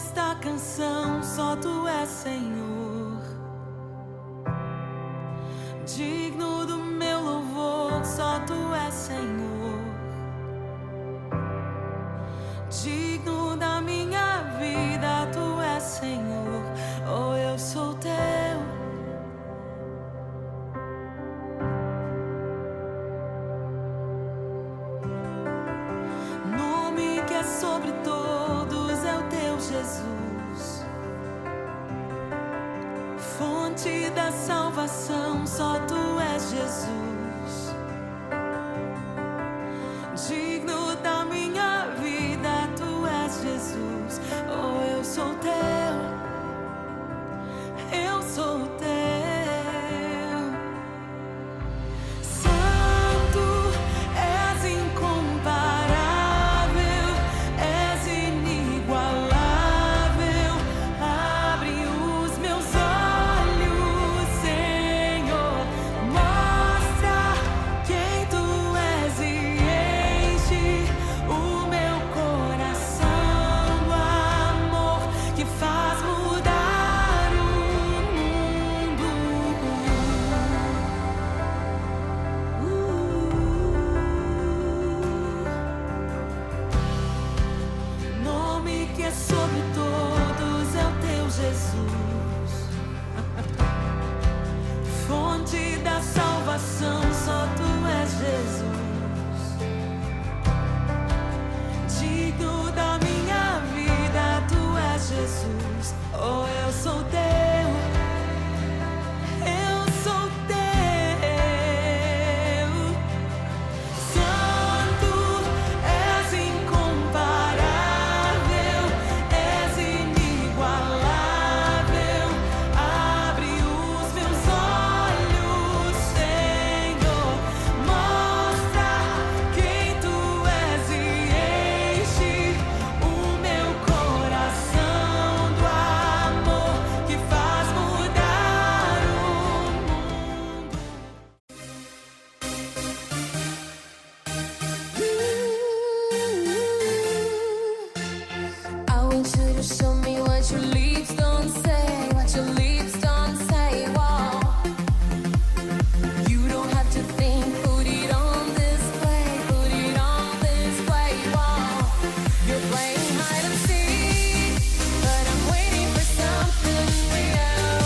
nesta canção, só tu és Senhor. Digno do meu louvor, só tu és Senhor. Digno da minha vida, tu és Senhor. Oh, eu sou teu. Nome que é sobre todos é o teu Jesus. Fonte da salvação, só tu és Jesus. Digno da minha vida, tu és Jesus. Oh, eu sou teu. Eu sou teu. Santo, és incomparável, és inigualável. Abre os meus olhos, Senhor. Mostra quem tu és e enche o meu coração do amor que faz mudar o mundo. Nome que é sobre todos é o teu Jesus. Fonte da salvação, só tu és Jesus. Digno da minha vida, tu és Jesus. Oh, eu sou teu. Eu sou teu. Santo, és incomparável, és inigualável. Abre os meus olhos, Senhor. Mostra quem tu és e enche o meu coração do amor que faz mudar o mundo. I want you to show me what your lips don't say, what your lips don't say. Whoa. You don't have to think, put it on display, put it on display. Whoa. You're playing hide and seek, but I'm waiting for something real.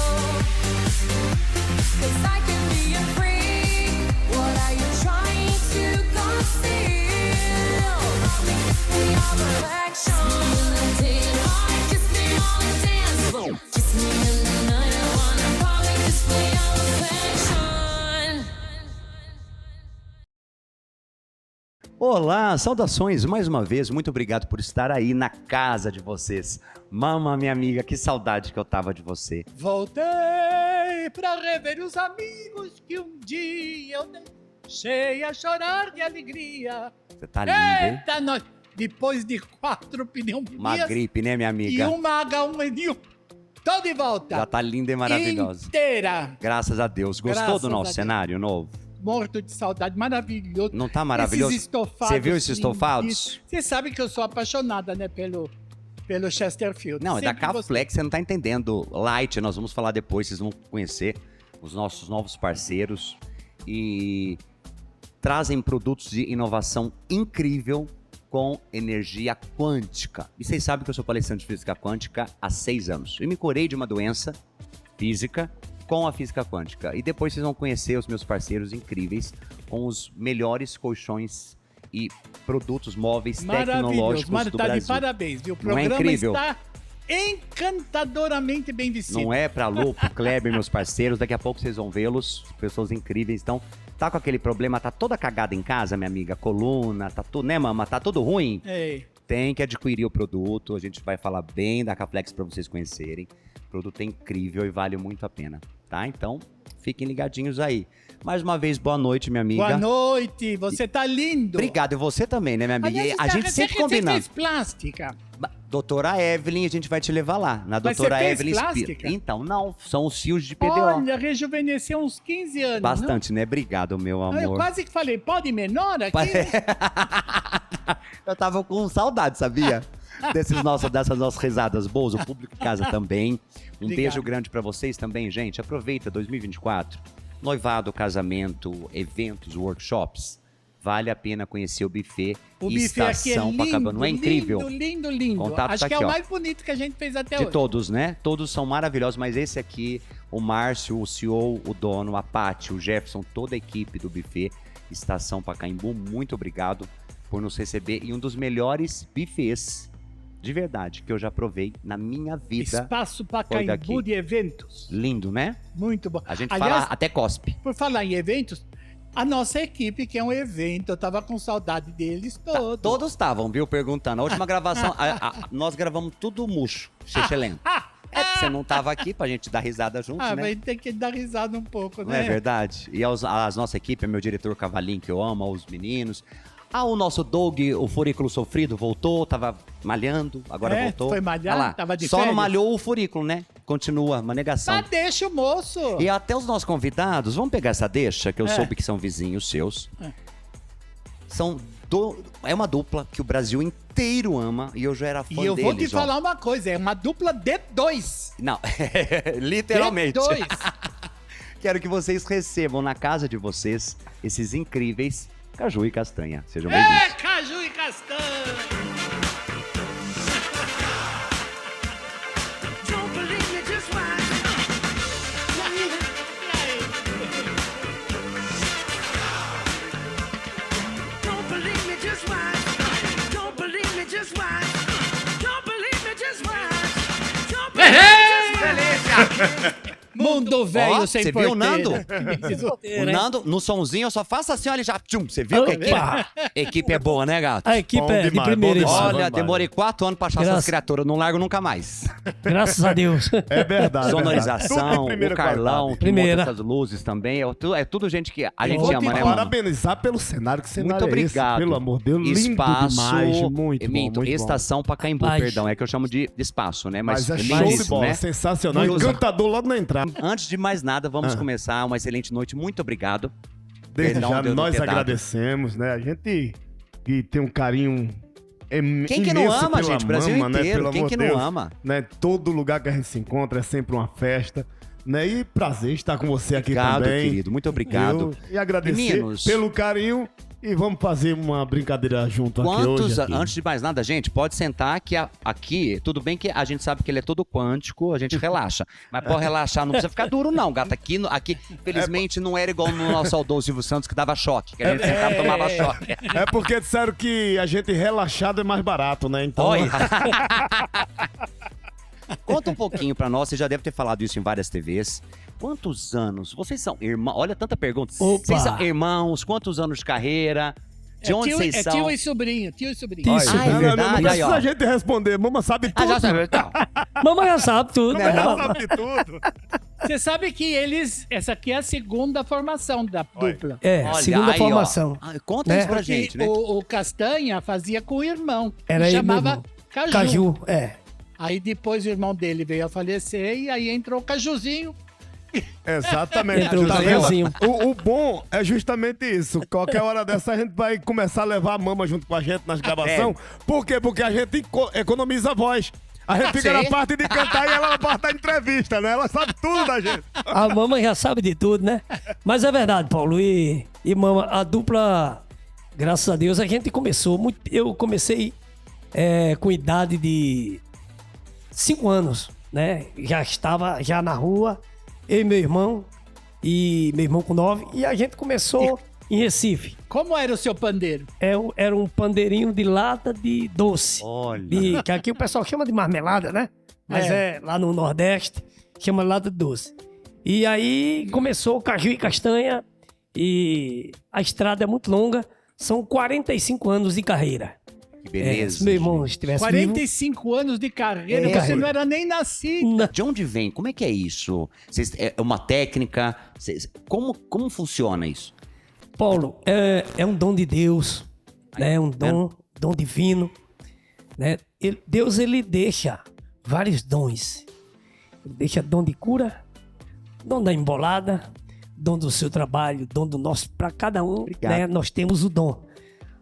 'Cause I can be a freak. What are you trying to conceal? We are perfection. Kiss me on the dance floor. Kiss me in the night. I wanna probably display our affection. Olá, saudações mais uma vez, muito obrigado por estar aí na casa de vocês. Mama, minha amiga, que saudade que eu tava de você. Voltei pra rever os amigos que um dia eu deixei a chorar de alegria. Você tá linda, hein? Eita, nós, depois de 4 Uma pneumonias gripe, né, minha e amiga? uma H1N1, tô de volta. Já tá linda e maravilhosa. Inteira. Graças a Deus. Gostou Graças do a nosso Deus. cenário novo? Morto de saudade, maravilhoso. Não tá maravilhoso? Esses estofados. Você viu esses estofados? lindíssimos. Você sabe que eu sou apaixonada, né, pelo Chesterfield. Não, é da Sempre gostei. Caflex, você não tá entendendo. Light, nós vamos falar depois, vocês vão conhecer os nossos novos parceiros e trazem produtos de inovação incrível com energia quântica. E vocês sabem que eu sou palestrante de física quântica há 6 anos. E me curei de uma doença física com a física quântica. E depois vocês vão conhecer os meus parceiros incríveis com os melhores colchões e produtos móveis tecnológicos do tá de Brasil. parabéns, viu? O Não é programa incrível? está encantadoramente bem vestido. Não é pra Lu, pro Kleber, meus parceiros. Daqui a pouco vocês vão vê-los. Pessoas incríveis. Então, tá com aquele problema, tá toda cagada em casa, minha amiga? Coluna, tá tudo, né, mama? Tá tudo ruim? Ei, Tem que adquirir o produto. A gente vai falar bem da Caflex pra vocês conhecerem. O produto é incrível e vale muito a pena, tá? Então, fiquem ligadinhos aí. Mais uma vez, boa noite, minha amiga. boa noite, você tá lindo. Obrigado. E você também, né, minha amiga? Aliás, E a gente sempre você combina. fez plástica. Doutora Evelyn, a gente vai te levar lá. Na Mas doutora você fez Evelyn Espírito. plástica? Então, não, são os fios de PDO. Olha, rejuvenesceu uns 15 anos. Bastante, né? Obrigado, meu Não? amor. Eu quase que falei, pode menor aqui? Eu tava com saudade, sabia? dessas nossas risadas boas, o público em casa também. Um Obrigado. beijo grande pra vocês também, gente. Aproveita 2024. Noivado, casamento, eventos, workshops. Vale a pena conhecer o buffet O buffet aqui é Estação lindo, Pacabana. Não é incrível? lindo. Contato Acho tá que é aqui, o ó. mais bonito que a gente fez até De hoje. todos, né? Todos são maravilhosos, mas esse aqui, o Márcio, o CEO, o dono, a Paty, o Jefferson, toda a equipe do buffet Estação Pacaembu, muito obrigado por nos receber em um dos melhores buffets de verdade que eu já provei na minha vida. Espaço Foi Pacaembu daqui. de eventos. Lindo, né? Muito bom. A gente Aliás, fala até cospe. por falar em eventos, a nossa equipe, que é um evento, eu tava com saudade deles todos. Todos estavam, viu, perguntando. A última gravação, nós gravamos tudo murcho, lento. É, porque você não tava aqui pra gente dar risada junto, Ah, né? vai ter que dar risada um pouco, Não né? é verdade? E as nossa equipe, meu diretor Cavalinho, que eu amo, os meninos. O nosso Doug, o furículo sofrido, voltou, tava malhando, agora voltou. Foi malhar, Olha lá, tava de só não férias. malhou o furículo, né? Continua, uma negação. Mas deixa o moço. E até os nossos convidados, vamos pegar essa deixa, que eu É. soube que são vizinhos seus. É. É uma dupla que o Brasil inteiro ama e eu já era fã E eu deles. vou te ó. falar uma coisa, é uma dupla de dois. Não, literalmente. De dois. Quero que vocês recebam na casa de vocês esses incríveis Caju e Castanha. Sejam bem-vindos. É, Caju e Castanha. Don't believe me, just watch. Don't believe me, just watch. Don't believe me, just watch. Don't believe me, just watch. Don't believe me, just watch. Mundo velho Ó, sem você viu o porteira. Nando? O Nando, no sonzinho, eu só faço assim, olha, já. Tchum, você viu que a equipe é boa, né, gato? A equipe Bom é de demais, primeira. bom demais. edição. Olha, vamos demorei 4 anos pra achar essas Graças- criaturas, não largo nunca mais. Graças a Deus. É verdade. Sonorização, Tudo de primeira o Carlão, qualidade. que monta Primeira. essas luzes também. É tudo gente que a gente Vou ama, te né, mano? parabenizar pelo cenário, que cenário Muito é esse? obrigado. Pelo amor de Deus, lindo Espaço, demais, muito minto, bom, muito Estação Pacaembu, Rapaz. perdão, é que eu chamo de espaço, né? Mas é bem show isso, de bola, né? sensacional. Muito- Encantador logo na entrada. Antes de mais nada, vamos começar uma excelente noite. Muito obrigado. Desde Perdão, já, Deus não nós ter dado. agradecemos, né? A gente que tem um carinho Quem que não imenso ama, pela gente? Brasil mama, né? inteiro. Pelo Quem amor que de não Deus, ama? Né? Todo lugar que a gente se encontra é sempre uma festa. Né? E prazer estar com você Obrigado, aqui também. querido. Muito obrigado. E agradecer Meninos. pelo carinho. E vamos fazer uma brincadeira junto aqui Quantos, hoje. Aqui. antes de mais nada, gente, pode sentar que aqui, tudo bem que a gente sabe que ele é todo quântico, a gente relaxa. Mas pode relaxar, não precisa ficar duro não, gato. Aqui felizmente, não era igual no nosso saudoso Silvio Santos, que dava choque, que a gente sentava e tomava choque. É porque disseram que a gente relaxado é mais barato, né? Então, Olha. Conta um pouquinho pra nós, você já deve ter falado isso em várias TVs. Quantos anos? Vocês são irmãos? Olha, tanta pergunta. Opa. Vocês são irmãos? Quantos anos de carreira? De onde tio, vocês é são? tio e sobrinho, tio e sobrinho. Tio e Ah, é não, não verdade. Aí, precisa ó. a gente responder. Mama sabe tudo. Já sabe. Então, Mamãe já sabe tudo. Não, né? não. sabe tudo. Você sabe que eles... Essa aqui é a segunda formação da dupla. É, olha, segunda aí, ó. formação. Conta Né? isso pra Porque gente, né? o Castanha fazia com o irmão. Era que ele chamava mesmo. Caju. Caju, é. Aí depois o irmão dele veio a falecer e aí entrou o Cajuzinho. Exatamente. Entrou o Tá vendo? Cajuzinho. O bom é justamente isso. Qualquer hora dessa a gente vai começar a levar a mama junto com a gente nas gravações. Por quê? Porque a gente economiza a voz. A gente fica Sim. na parte de cantar e ela na parte da entrevista, né? Ela sabe tudo da gente. A mamãe já sabe de tudo, né? Mas é verdade, Paulo. E mama, a dupla, graças a Deus, a gente começou muito. Eu comecei com idade de 5 anos, né? Já estava já na rua, eu e meu irmão com 9, e a gente começou em Recife. Como era o seu pandeiro? Era um pandeirinho de lata de doce. Olha. Que aqui o pessoal chama de marmelada, né? Mas lá no Nordeste, chama lata de doce. E aí começou Caju e Castanha, e a estrada é muito longa, são 45 anos de carreira. Que beleza. Se meu irmão gente. estivesse vivo... 45 anos de carreira, É. você não era nem nascido. De onde vem? Como é que é isso? É uma técnica? Como funciona isso? Paulo, é um dom de Deus, né? É um dom divino, né? Deus, ele deixa vários dons. Ele deixa dom de cura, dom da embolada, dom do seu trabalho, dom do nosso... Para cada um, Obrigado. né? Nós temos o dom.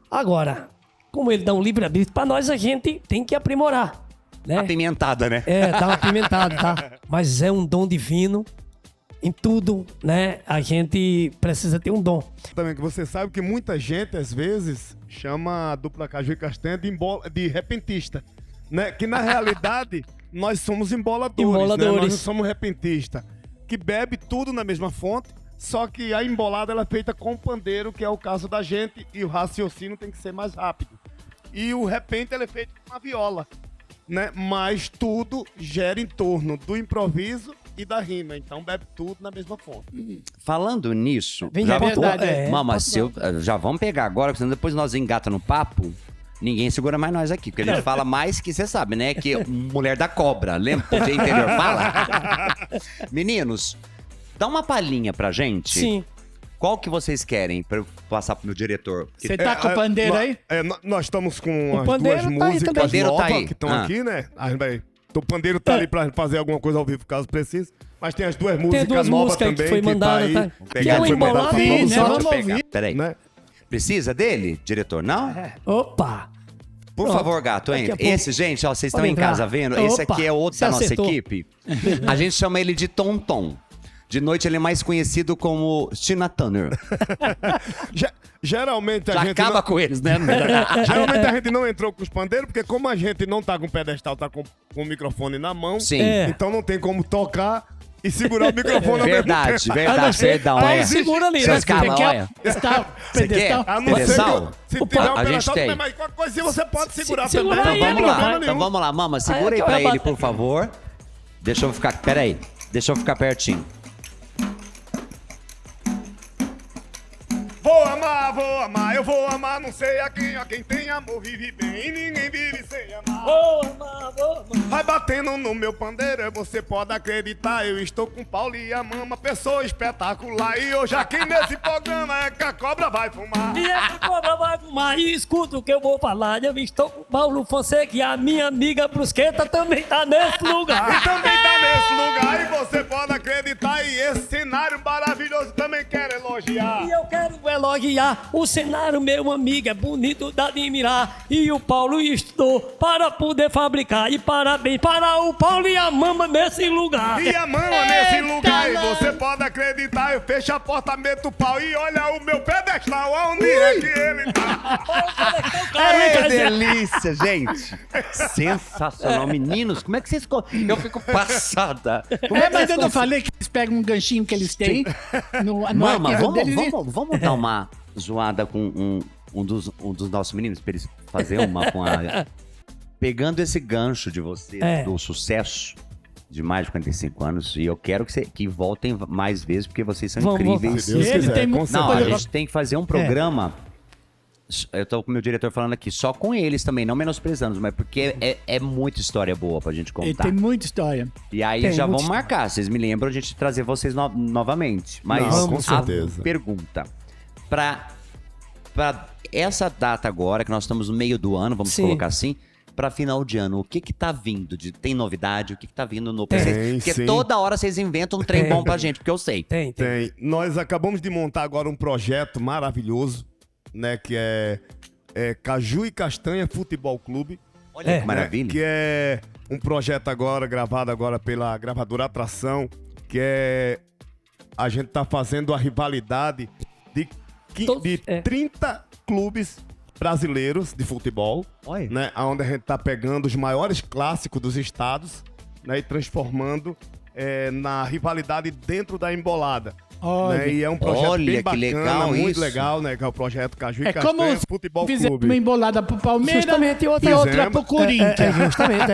Agora, como ele dá um livre-arbítrio pra nós, a gente tem que aprimorar, né? Apimentada, né? Tá apimentado, tá? Mas é um dom divino. Em tudo, né? A gente precisa ter um dom. Também que você sabe que muita gente, às vezes, chama a dupla Caju e Castanha de repentista, né? Que na realidade, nós somos emboladores, né? Nós não somos repentistas. Que bebe tudo na mesma fonte, só que a embolada ela é feita com pandeiro, que é o caso da gente, e o raciocínio tem que ser mais rápido. E o repente ele é feito com a viola, né? Mas tudo gira em torno do improviso e da rima, então bebe tudo na mesma fonte. Falando nisso, Vem já, de verdade, Mama, já vamos pegar agora, porque senão depois nós engata no papo, ninguém segura mais nós aqui, porque a gente fala mais que você sabe, né? Que mulher da cobra, lembra? O povo interior fala. Meninos, dá uma palhinha pra gente. Sim. Qual que vocês querem pra eu passar pro meu diretor? Você tá com o pandeiro aí? Nós estamos com O as pandeiro duas tá aí músicas também. Pandeiro tá novas aí. que estão aqui, né? O pandeiro tá ali pra fazer alguma coisa ao vivo, caso precise. Mas tem as duas músicas Tem duas novas músicas aí também que foi mandada, tá tá? aí. Que é o foi mandado pra embolado, produção. né? Vamos Deixa eu pegar. ouvir. Peraí. Né? Precisa dele, diretor? Não? Opa! Por Pronto. favor, gato, Daqui hein? a pouco. Esse, gente, ó, vocês estão Pode em entrar. casa vendo? Esse Opa, aqui é outro você da nossa acertou. equipe. A gente chama ele de Tom Tom. De noite ele é mais conhecido como Tina Turner. Geralmente a Já gente acaba não... com eles, né? Geralmente a gente não entrou com os pandeiros, porque como a gente não tá com o pedestal, tá com o microfone na mão, Sim. então não tem como tocar e segurar o microfone ao mesmo Verdade, tempo. verdade, perdão. Aí É. segura ali, né? Seus caras, Você quer olha. pedestal? Você quer? Pedestal? A não ser Pedestal? que se Opa, tiver um a gente pedestal tem. também, mas qualquer coisa você pode segurar segura também. aí, não tem Vamos lá, problema então nenhum. vamos lá, mama, segura aí Aí, pra aquela ele, por favor. Deixa eu ficar, peraí, deixa eu ficar pertinho. Vou amar, eu vou amar, não sei a quem tem amor vive bem, e ninguém vive sem amar. Vou amar. Vai batendo no meu pandeiro, você pode acreditar, eu estou com Paulo e a mama, pessoa espetacular. E hoje aqui nesse programa é que a cobra vai fumar. E essa cobra vai fumar e escuta o que eu vou falar. Eu estou com o Paulo Fonseca e a minha amiga Brusqueta também tá nesse lugar. E também tá nesse lugar, e você pode acreditar, e esse cenário maravilhoso também quero elogiar. E eu quero elogiar o cenário, meu amigo, é bonito de admirar. E o Paulo estudou para poder fabricar. E parabéns para o Paulo e a mama nesse lugar. E a mama nesse lugar, e você pode acreditar, eu fecho a porta, meto o pau e olha o meu pedestal, aonde é que ele tá? Que delícia, gente. Sensacional. Meninos, como é que vocês... Eu fico passada. Como é que Mas vocês eu não falei que eles pegam um ganchinho que eles têm no Mama, arquivo deles e- vamos dar uma zoada com um dos nossos meninos, pra eles fazerem uma com a... Pegando esse gancho de vocês, do sucesso de mais de 45 anos, e eu quero que voltem mais vezes, porque vocês são Vamos incríveis. Se Deus Ele quiser, tem com muito- Não, a certeza. gente tem que fazer um programa. Eu tô com o meu diretor falando aqui, só com eles também, não menosprezando, mas porque é muita história boa pra gente Ele contar. tem muita história. E aí Tem já muita vamos marcar, vocês me lembram a gente trazer vocês novamente. Mas Não, com a certeza. pergunta, pra essa data agora, que nós estamos no meio do ano, vamos Sim. colocar assim, pra final de ano, o que tá vindo? Tem novidade? O que tá vindo no Tem, presente? Porque sim. toda hora vocês inventam um trem Tem. bom pra gente, porque eu sei. Tem. Tem. Nós acabamos de montar agora um projeto maravilhoso, né? Que é Caju e Castanha Futebol Clube. Olha que maravilha. Que é um projeto agora, gravado agora pela gravadora Atração, que é... A gente tá fazendo a rivalidade de Todos- 30 clubes brasileiros de futebol, Olha. né? Onde a gente tá pegando os maiores clássicos dos estados, né? E transformando na rivalidade dentro da embolada. Olha. Né? E é um projeto Olha, bem que bacana, legal muito isso. legal, né? Que é o projeto Caju e É como Castanha se Futebol fizemos uma Clube. embolada pro Palmeiras Justamente, e outra- outra Fizemos. pro Corinthians. Justamente.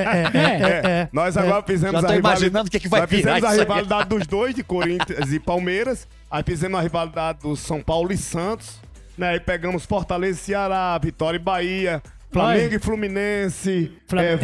Nós agora fizemos Já tô a rivalidade. imaginando o que vai Nós virar fizemos a isso aí. rivalidade dos dois, de Corinthians e Palmeiras. Aí fizemos a rivalidade do São Paulo e Santos. Né? Aí pegamos Fortaleza e Ceará, Vitória e Bahia, Flamengo e Fluminense,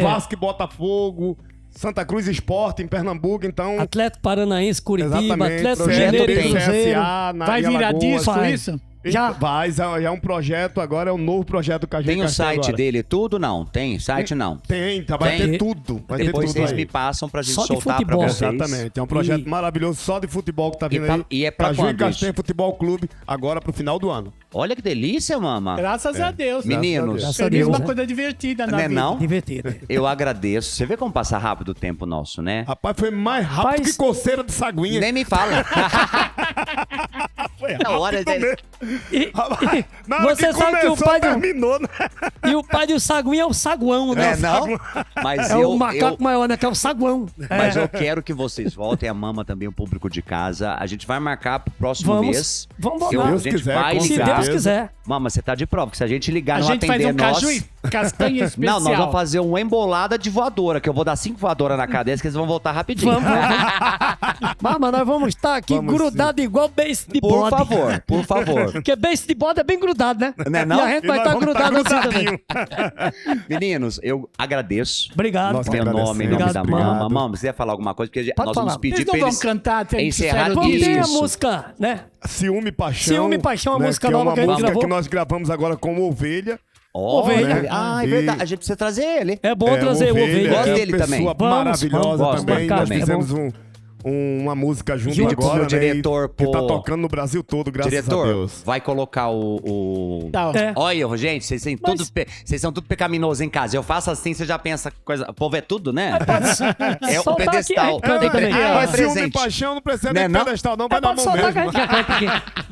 Vasco e Botafogo, Santa Cruz e Sport em Pernambuco, então... Atlético Paranaense, Curitiba, Exatamente, Atlético projeto Mineiro e tem. Cruzeiro. CSA, Vai virar Alagoas. disco Vai. isso? Já. Já é um projeto, agora é um novo projeto do Caju e Tem o Castanha site agora. dele tudo? Não. Tem site não. Tem, vai Tem. ter tudo. Vai Depois ter tudo vocês aí. me passam pra gente Só de soltar pra futebol. vocês. Exatamente. É um projeto maravilhoso só de futebol que tá vindo aí. E é pra Caju e quando Castanha isso? Futebol Clube, agora pro final do ano. Olha que delícia, mama. Graças a Deus. Meninos, Graças a Feliz Deus, uma né? coisa divertida na não é vida. não? Divertido. Eu agradeço. Você vê como passa rápido o tempo nosso, né? Rapaz, foi mais rápido Rapaz, que coceira de saguinha. Nem me fala. Foi Na hora rápido dele- mesmo. E- Rapaz, na hora você que sabe que o começou, pai do, terminou, né? e o pai do saguão é o saguão, né? É, não? Mas É eu, o macaco maior, né? Que é o saguão. mas eu quero que vocês voltem, a mama também, o público de casa. A gente vai marcar pro próximo Vamos- mês. vamos Eu- voltar. a Deus gente quiser, vai com Se ligar. Deus quiser. Mama, você tá de prova, que se a gente ligar A e não gente faz atender um nós... caju e castanha especial. Não, nós vamos fazer uma embolada de voadora, que eu vou dar 5 voadoras na cabeça, que eles vão voltar rapidinho. Vamos. Mama, nós vamos estar aqui Vamos grudado igual beiço de Por bode. favor, por favor. Porque beiço de bode é bem grudado, né? Não é não? E a gente E vai nós estar vamos tá grudado assim também. grudadinho. Meninos, eu agradeço. Obrigado. Nós Em que meu nome, em nome agradecemos. da Obrigado. mama. Mama, você ia falar alguma coisa? Porque Pode nós falar. vamos pedir Eles não pra vão eles cantar, tem que encerrar ser Vamos ter a isso. música, né? Ciúme e Paixão. Ciúme e Paixão, a música que é nova uma que a gente música gravou. que nós gravamos agora com o Ovelha. Ovelha. né? Ah, é E- verdade. A gente precisa trazer ele. É bom trazer o ovelha. Gosto é dele uma também. pessoa Vamos, maravilhosa vamos também. marcar, Nós é fizemos uma música junto Junto agora, com o né? diretor, que tá pô. tocando no Brasil todo, graças a Diretor, Deus. vai colocar o... Tá, ó. É. Olha, gente, vocês têm Mas- tudo vocês são tudo pecaminosos em casa. Eu faço assim, você já pensa coisa. O povo é tudo, né? É o Soltar aqui, pedestal. a gente canta também. Ah, Mas ciúme e presente. paixão não precisa Né, nem não? pedestal, não. Vai na Pode mão soltar que a mesmo. gente já canta aqui.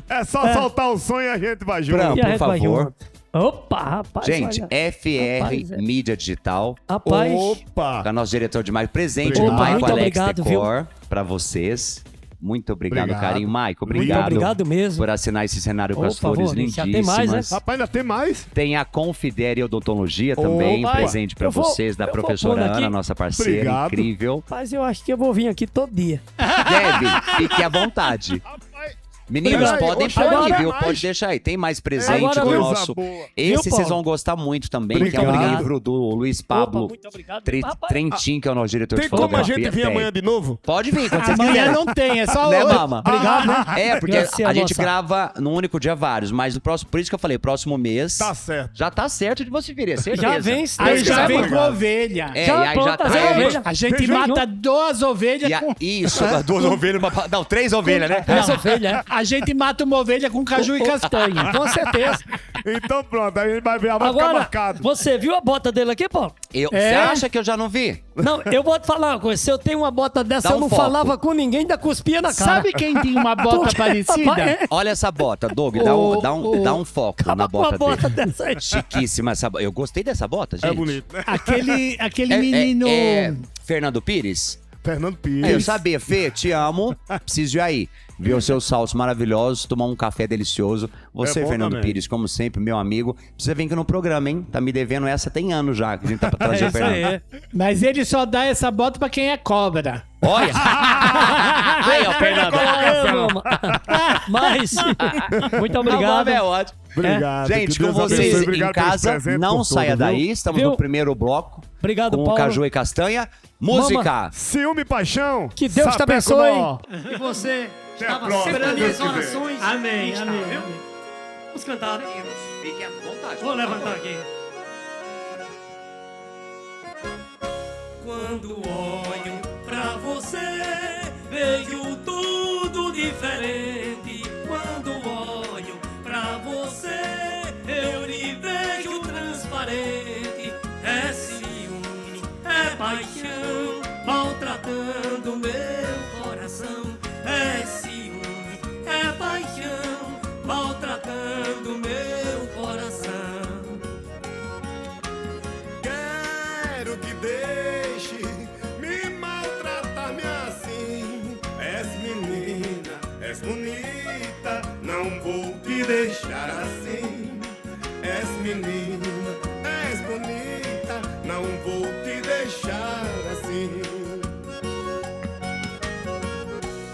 É só soltar o sonho e a gente vai junto. Pronto. E a por gente vai favor. junto. Opa, rapaz. Gente, olha. FR Rapaz, é. Mídia Digital. Rapaz. Opa! Com o nosso diretor de marketing presente Obrigado. do Maico Muito Alex obrigado, viu? Decor pra vocês. Muito obrigado, Obrigado. carinho. Maico, Muito obrigado. obrigado mesmo. Por assinar esse cenário com Ô, as por flores favor, já tem lindíssimas. mais, né? Rapaz, ainda tem mais? Tem a Confidere Odontologia também, Opa. presente pra Eu vou- vocês, da eu vou professora pondo aqui. Ana, nossa parceira Obrigado. incrível. Mas eu acho que eu vou vir aqui todo dia. Deve, fique à vontade. Meninos, Obrigado. podem Oxe, pôr aí, agora viu? mais. Pode deixar aí. Tem mais presente Agora do viu? nosso. Coisa boa. Esse Viu, vocês Paulo? vão gostar muito também, que é um Obrigado. livro do Luiz Pablo Opa, muito obrigado. Rapaz, Trentin, que é o nosso diretor Tem de como a fotografia. gente vir Tem. amanhã de novo? Pode vir, quando vocês Amanhã quiserem. não tem, é só Né, hoje. mama? Obrigado, né? É, porque Graças a a gente nossa. grava num único dia vários, mas no próximo, por isso que eu falei, próximo mês. Tá certo. Já tá certo de você vir, é certeza. Já vem, se Aí Deus já quiser, vem mano. com ovelha. É, Já e aí pronto, já tá. fazer é, ovelha. A gente Feijão mata 2 ovelhas e com... isso, duas ovelhas, não, 3 ovelhas, né? Essa ovelha, A gente mata uma ovelha com caju e castanha. com certeza. Então pronto, aí vai ver, vai ficar Agora, marcado. você viu a bota dele aqui, Paulo? Você É? acha que eu já não vi? Não, eu vou te falar uma coisa. Se eu tenho uma bota dessa, Dá eu um não foco. falava com ninguém, ainda cuspia na cara. Sabe quem tem uma bota Porque, parecida? rapaz, é. Olha essa bota, Doug, dá um foco na Acaba com uma bota bota dele. dessa aí. Chiquíssima essa bota. Eu gostei dessa bota, gente. É bonito, né? Aquele menino... Fernando Pires? Fernando Pires. Eu sabia, Fê, te amo. Preciso ir aí. Ver os seus saltos maravilhosos, tomar um café delicioso. Você, É bom Fernando também. Pires, como sempre, meu amigo. Precisa vir aqui no programa, hein? Tá me devendo essa tem anos já que a gente tá pra trazer É o isso Fernando. aí. Mas ele só dá essa bota pra quem é cobra. Olha! Aí, ó, Fernando. É, mama. Mas, muito A obrigado. mama é ótimo. Obrigado. Gente, que com Deus abençoe. vocês em Obrigado pelos casa, presentes, não por saia tudo, daí. viu? Estamos Viu? no primeiro bloco Obrigado, com Paulo. Caju e Castanha. Música. Ciúme e paixão. Que Deus te Sapeco abençoe. Nó. E você Até a próxima, sempre Deus minhas quiser. orações. Amém, amém. Viu? Vamos cantar, né? Fiquem à vontade. Vou levantar aqui. Quando olho pra você, vejo tudo diferente. Quando olho pra você, eu lhe vejo transparente. É ciúme, é paixão, maltratando meu coração. É ciúme, é paixão, maltratando meu coração. Quero que deixe me maltratar-me assim. És menina, és bonita, não vou te deixar assim. És menina, és bonita, não vou te deixar assim.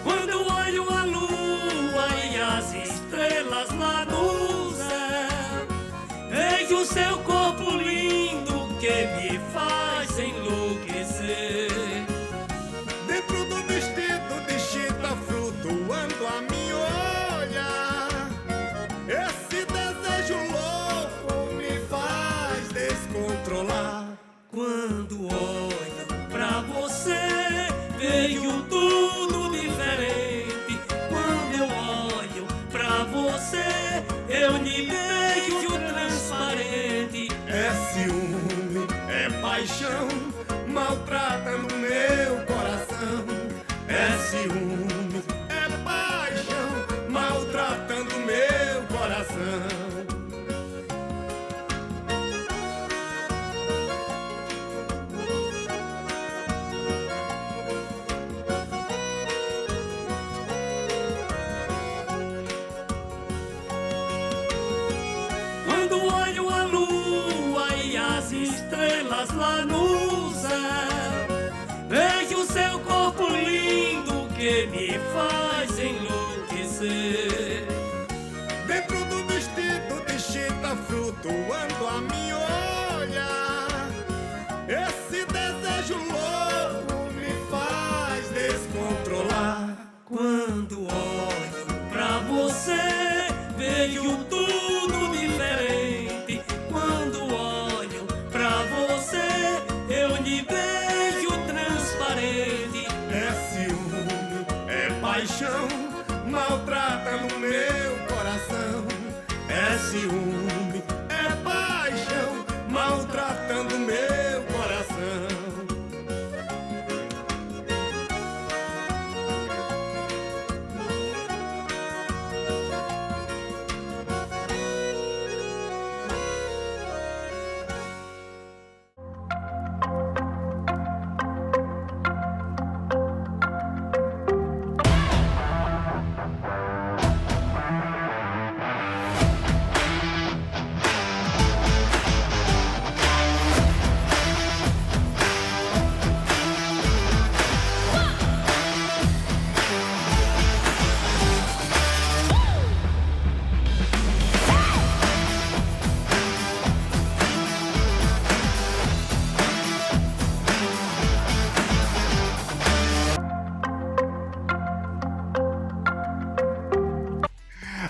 Quando olho a lua e as estrelas lá no céu, vejo seu corpo lindo que me faz enlouquecer. Dentro do vestido de chita flutuando a me olhar, ciúme, é paixão, maltratando meu coração. É ciúme, é paixão, maltratando meu coração. Quando olho a lua e as estrelas lá no céu, vejo seu corpo lindo que me faz enlouquecer. Dentro do vestido de chita flutuando a me olhar, esse desejo louco me faz descontrolar. Quando olho pra você, vejo tudo diferente. Quando olho pra você, eu lhe vejo transparente. É ciúme, é paixão, maltrata no meu coração. É ciúme, é paixão, maltratando meu coração.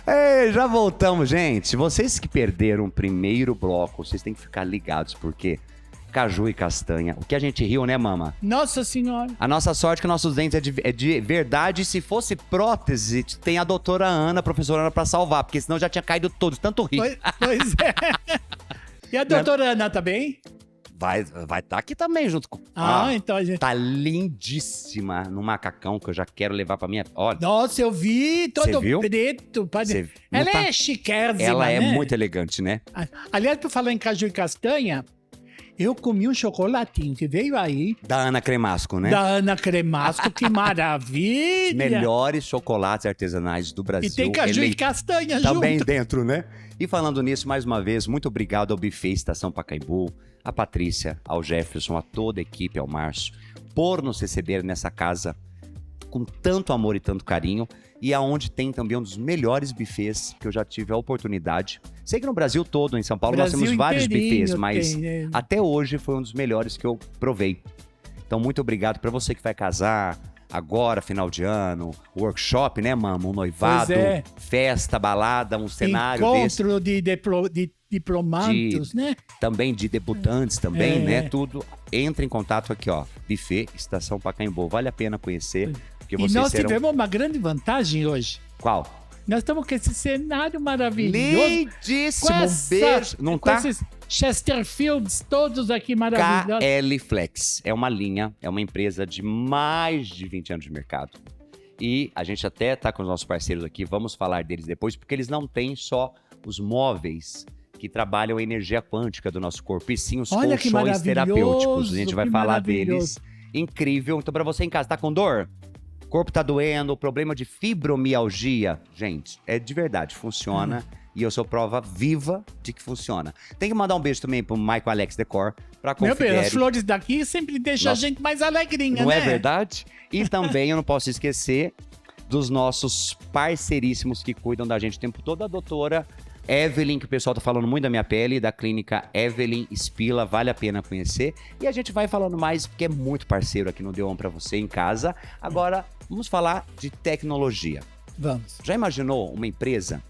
Ei, já voltamos, gente. Vocês que perderam o primeiro bloco, vocês têm que ficar ligados, porque caju e castanha, o que a gente riu, né, mama? Nossa Senhora. A nossa sorte é que nossos dentes é de verdade. Se fosse prótese, tem a doutora Ana, a professora Ana, pra salvar, porque senão já tinha caído todos, tanto rir. Pois é. E a doutora Ana tá bem? Vai estar aqui também junto com... Então a gente... Tá lindíssima no macacão, que eu já quero levar pra minha... Olha, Nossa, eu vi todo Cê viu? preto. Cê não Ela tá- é chiquérrima, ela é né? muito elegante, né? Aliás, por falar em caju e castanha, eu comi um chocolatinho que veio aí, Da Ana Cremasco, né? da Ana Cremasco, que maravilha! Melhores chocolates artesanais do Brasil. E tem caju e Ele- castanha Também junto. dentro, né? E falando nisso, mais uma vez, muito obrigado ao Buffet Estação Pacaembu, a Patrícia, ao Jefferson, a toda a equipe, ao Márcio, por nos receber nessa casa com tanto amor e tanto carinho, e aonde tem também um dos melhores buffets que eu já tive a oportunidade. Sei que no Brasil todo, em São Paulo, nós Brasil temos vários inteirinho buffets, mas tem, né? até hoje foi um dos melhores que eu provei. Então, muito obrigado para você que vai casar agora, final de ano, workshop, né, mama? Um noivado, Pois é. festa, balada, um cenário desse. Encontro de diplomandos, né? Também de debutantes também, É. né? Tudo. Entre em contato aqui, ó. Buffet Estação Pacaembu. Vale a pena conhecer, porque E vocês nós serão... tivemos uma grande vantagem hoje. Qual? Nós estamos com esse cenário maravilhoso. Lindíssimo, um beijo. Não com tá? esses Chesterfields todos aqui maravilhosos. KL Flex. É uma linha, é uma empresa de mais de 20 anos de mercado. E a gente até tá com os nossos parceiros aqui, vamos falar deles depois, porque eles não têm só os móveis que trabalham a energia quântica do nosso corpo, e sim os Olha que colchões terapêuticos. A maravilhoso, gente vai que falar maravilhoso. deles. Incrível. Então, pra você em casa, tá com dor? Corpo tá doendo, problema de fibromialgia. Gente, é de verdade, funciona. E eu sou prova viva de que funciona. Tem que mandar um beijo também pro Michael Alex Decor, pra Meu bem, as Confidere. flores daqui sempre deixam Nossa. a gente mais alegrinha, Não né? é verdade? E também eu não posso esquecer dos nossos parceiríssimos que cuidam da gente o tempo todo, a doutora Evelyn, que o pessoal tá falando muito da minha pele, da clínica Evelyn Spila, vale a pena conhecer. E a gente vai falando mais, porque é muito parceiro aqui no Deu On pra você em casa. Agora, vamos falar de tecnologia. Vamos. Já imaginou uma empresa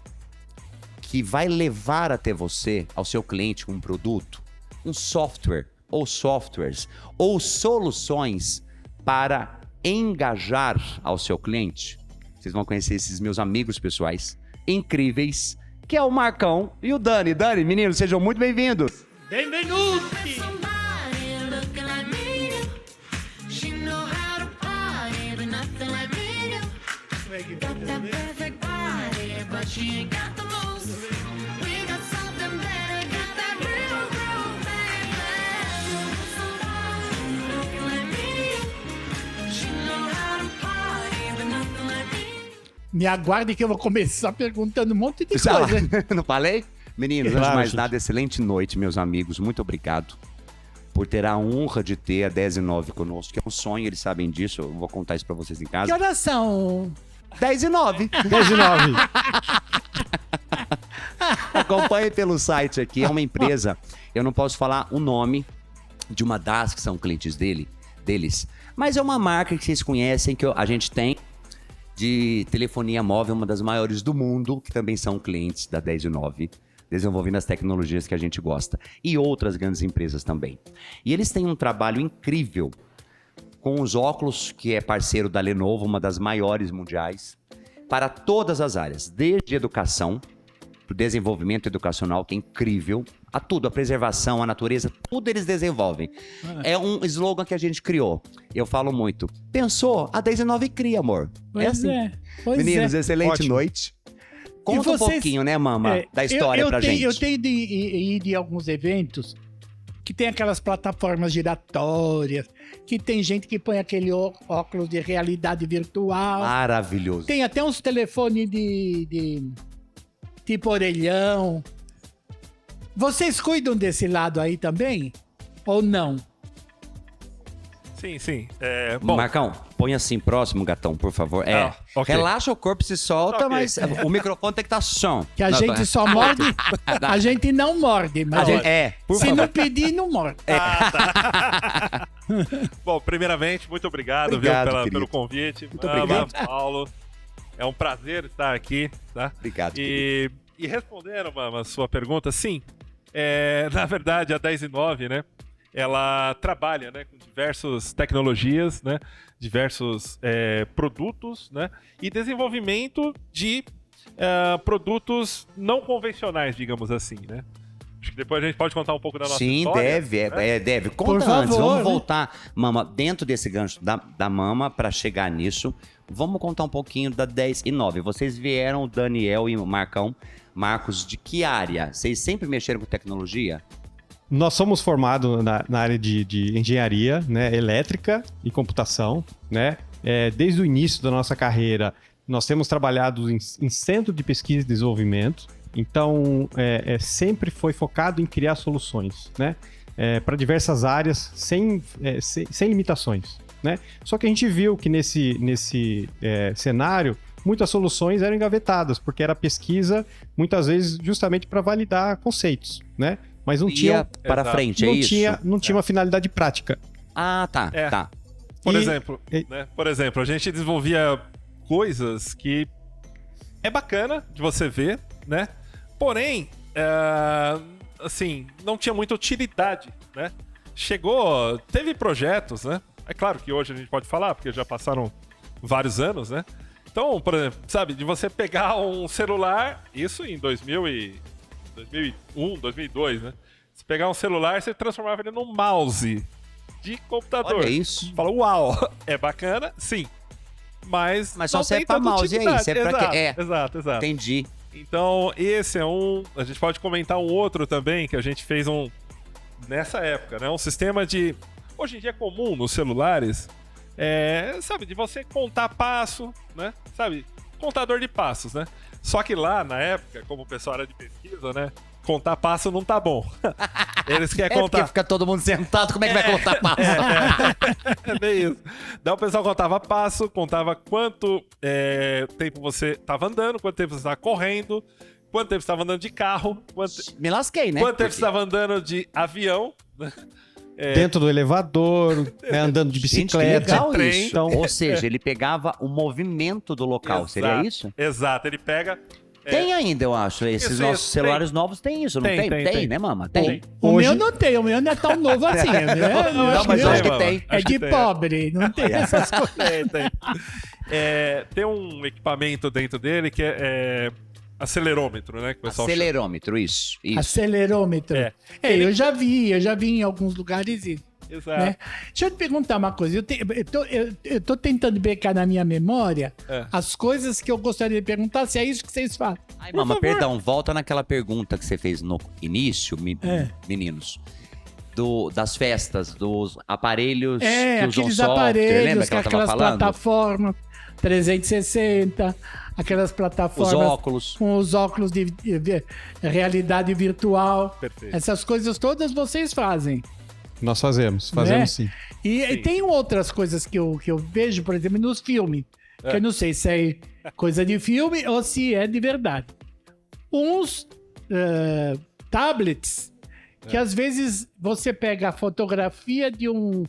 que vai levar até você, ao seu cliente, um produto, um software, ou softwares, ou soluções para engajar ao seu cliente? Vocês vão conhecer esses meus amigos pessoais incríveis, que é o Marcão e o Dani. Dani, meninos, sejam muito bem-vindos. Benvenuti! Somebody looking like me. She know how to party, but nothing like me. Got that perfect body, but she ain't got the moves. We got something better, got that real groove, baby. Somebody looking like me. She know how to party, but nothing like me. Me aguarde que eu vou começar perguntando um monte de Já, coisa. não falei? Meninos, antes Claro, de mais gente. nada, excelente noite, meus amigos. Muito obrigado por ter a honra de ter a 10 e 9 conosco, que é um sonho, eles sabem disso. Eu vou contar isso pra vocês em Que casa. horas são? 10 e 9. 10 e 9. Acompanhe pelo site aqui. É uma empresa, eu não posso falar o nome de uma das que são clientes deles, mas é uma marca que vocês conhecem, que a gente tem de telefonia móvel, uma das maiores do mundo, que também são clientes da 10 e 9, desenvolvendo as tecnologias que a gente gosta. E outras grandes empresas também. E eles têm um trabalho incrível com os óculos, que é parceiro da Lenovo, uma das maiores mundiais, para todas as áreas, desde educação, para o desenvolvimento educacional, que é incrível, a tudo, a preservação, a natureza, tudo eles desenvolvem. É um slogan que a gente criou. Eu falo muito. Pensou? A 10 e 9 cria, amor. Pois é assim. Pois Meninos, é. excelente Ótimo. noite. Conta um vocês- pouquinho, né, Mama, É, da história pra gente. Eu tenho ido em alguns eventos que tem aquelas plataformas giratórias, que tem gente que põe aquele óculos de realidade virtual. Maravilhoso. Tem até uns telefones de tipo orelhão. Vocês cuidam desse lado aí também? Ou não? Sim, sim. Bom, Marcão, põe assim próximo, gatão, por favor. ok. Relaxa, o corpo se solta, Ok. mas o microfone tem que estar som. Que a gente só morde, a gente não morde, mas por se favor. não pedir, não morde. Bom, primeiramente, muito obrigado, Obrigado, viu, querido. pelo convite. Muito Mama, obrigado. Paulo. É um prazer estar aqui, tá? Obrigado, querido. E respondendo, Mama, a sua pergunta, sim. Na verdade, a 10 e 9, né? Ela trabalha, né, com diversas tecnologias, né? Diversos produtos, né? E desenvolvimento de produtos não convencionais, digamos assim, né? Acho que depois a gente pode contar um pouco da nossa Sim, história. deve, né? deve. Por Conta antes, favor, vamos né? voltar, Mama, dentro desse gancho da Mama, pra chegar nisso, vamos contar um pouquinho da 10 e 9. Vocês vieram, o Daniel e o Marcos, de que área? Vocês sempre mexeram com tecnologia? Nós somos formados na área de engenharia, né, elétrica e computação, né? Desde o início da nossa carreira, nós temos trabalhado em centro de pesquisa e desenvolvimento. Então, sempre foi focado em criar soluções, né? Para diversas áreas, sem limitações, né? Só que a gente viu que nesse cenário, muitas soluções eram engavetadas, porque era pesquisa, muitas vezes, justamente para validar conceitos, né? Mas não tinha, para Exato. frente, é não isso? tinha, não tinha uma finalidade prática. Ah, tá, É. tá. Por E- exemplo, né? Por exemplo, a gente desenvolvia coisas que é bacana de você ver, né? Porém, assim, não tinha muita utilidade, né? Teve projetos, né? É claro que hoje a gente pode falar, porque já passaram vários anos, né? Então, por exemplo, sabe, de você pegar um celular, isso em 2001, 2002, né? Você pegar um celular, você transformava ele num mouse de computador. Olha isso. Fala, uau, é bacana? Sim. Mas Mas só não serve tem pra tanta mouse, e aí? utilidade. Serve pra quê? Exato. Entendi. Então, esse é um... A gente pode comentar um outro também, que a gente fez nessa época, né? Um sistema de... Hoje em dia é comum nos celulares, sabe, de você contar passo, né? Sabe, contador de passos, né? Só que lá, na época, como o pessoal era de pesquisa, né? Contar passo não tá bom. Eles querem Porque contar... fica todo mundo sentado, como é que vai contar passo? É bem isso. Daí o pessoal contava passo, contava quanto tempo você tava andando, quanto tempo você estava correndo, quanto tempo você estava andando de carro, Me lasquei, né? quanto tempo Porque- você estava andando de avião. Né? Dentro do elevador, né, andando de Gente, que bicicleta. legal trem. isso. Então- Ou seja, ele pegava o movimento do local, seria Exato, isso? Exato, ele pega... Tem ainda, eu acho. Esses Isso, nossos isso, celulares novos tem isso, não tem? Tem. Tem, né, Mama? Tem. O Hoje- meu não tem, o meu não é tão novo assim. Eu Não, acho mas que eu acho Mama, que tem. é acho de que tem. pobre, não tem essas coisas. Tem. Tem um equipamento dentro dele que acelerômetro, né? Que o pessoal Acelerômetro, isso. Acelerômetro. É. Eu já vi em alguns lugares isso. chama. Exato. Né? Deixa eu te perguntar uma coisa. Eu tô tentando brecar na minha memória as coisas que eu gostaria de perguntar, se é isso que vocês fazem. Ai, mama, perdão, volta naquela pergunta que você fez no início, meninos. Das festas, dos aparelhos que usam aqueles software, aparelhos, lembra que ela tava aquelas falando? plataformas 360, aquelas plataformas Os óculos. com os óculos de realidade virtual. Perfeito. Essas coisas todas vocês fazem. Nós fazemos Né? sim. E tem outras coisas que eu vejo, por exemplo, nos filmes. Que eu não sei se é coisa de filme ou se é de verdade. Uns tablets que às vezes você pega a fotografia de um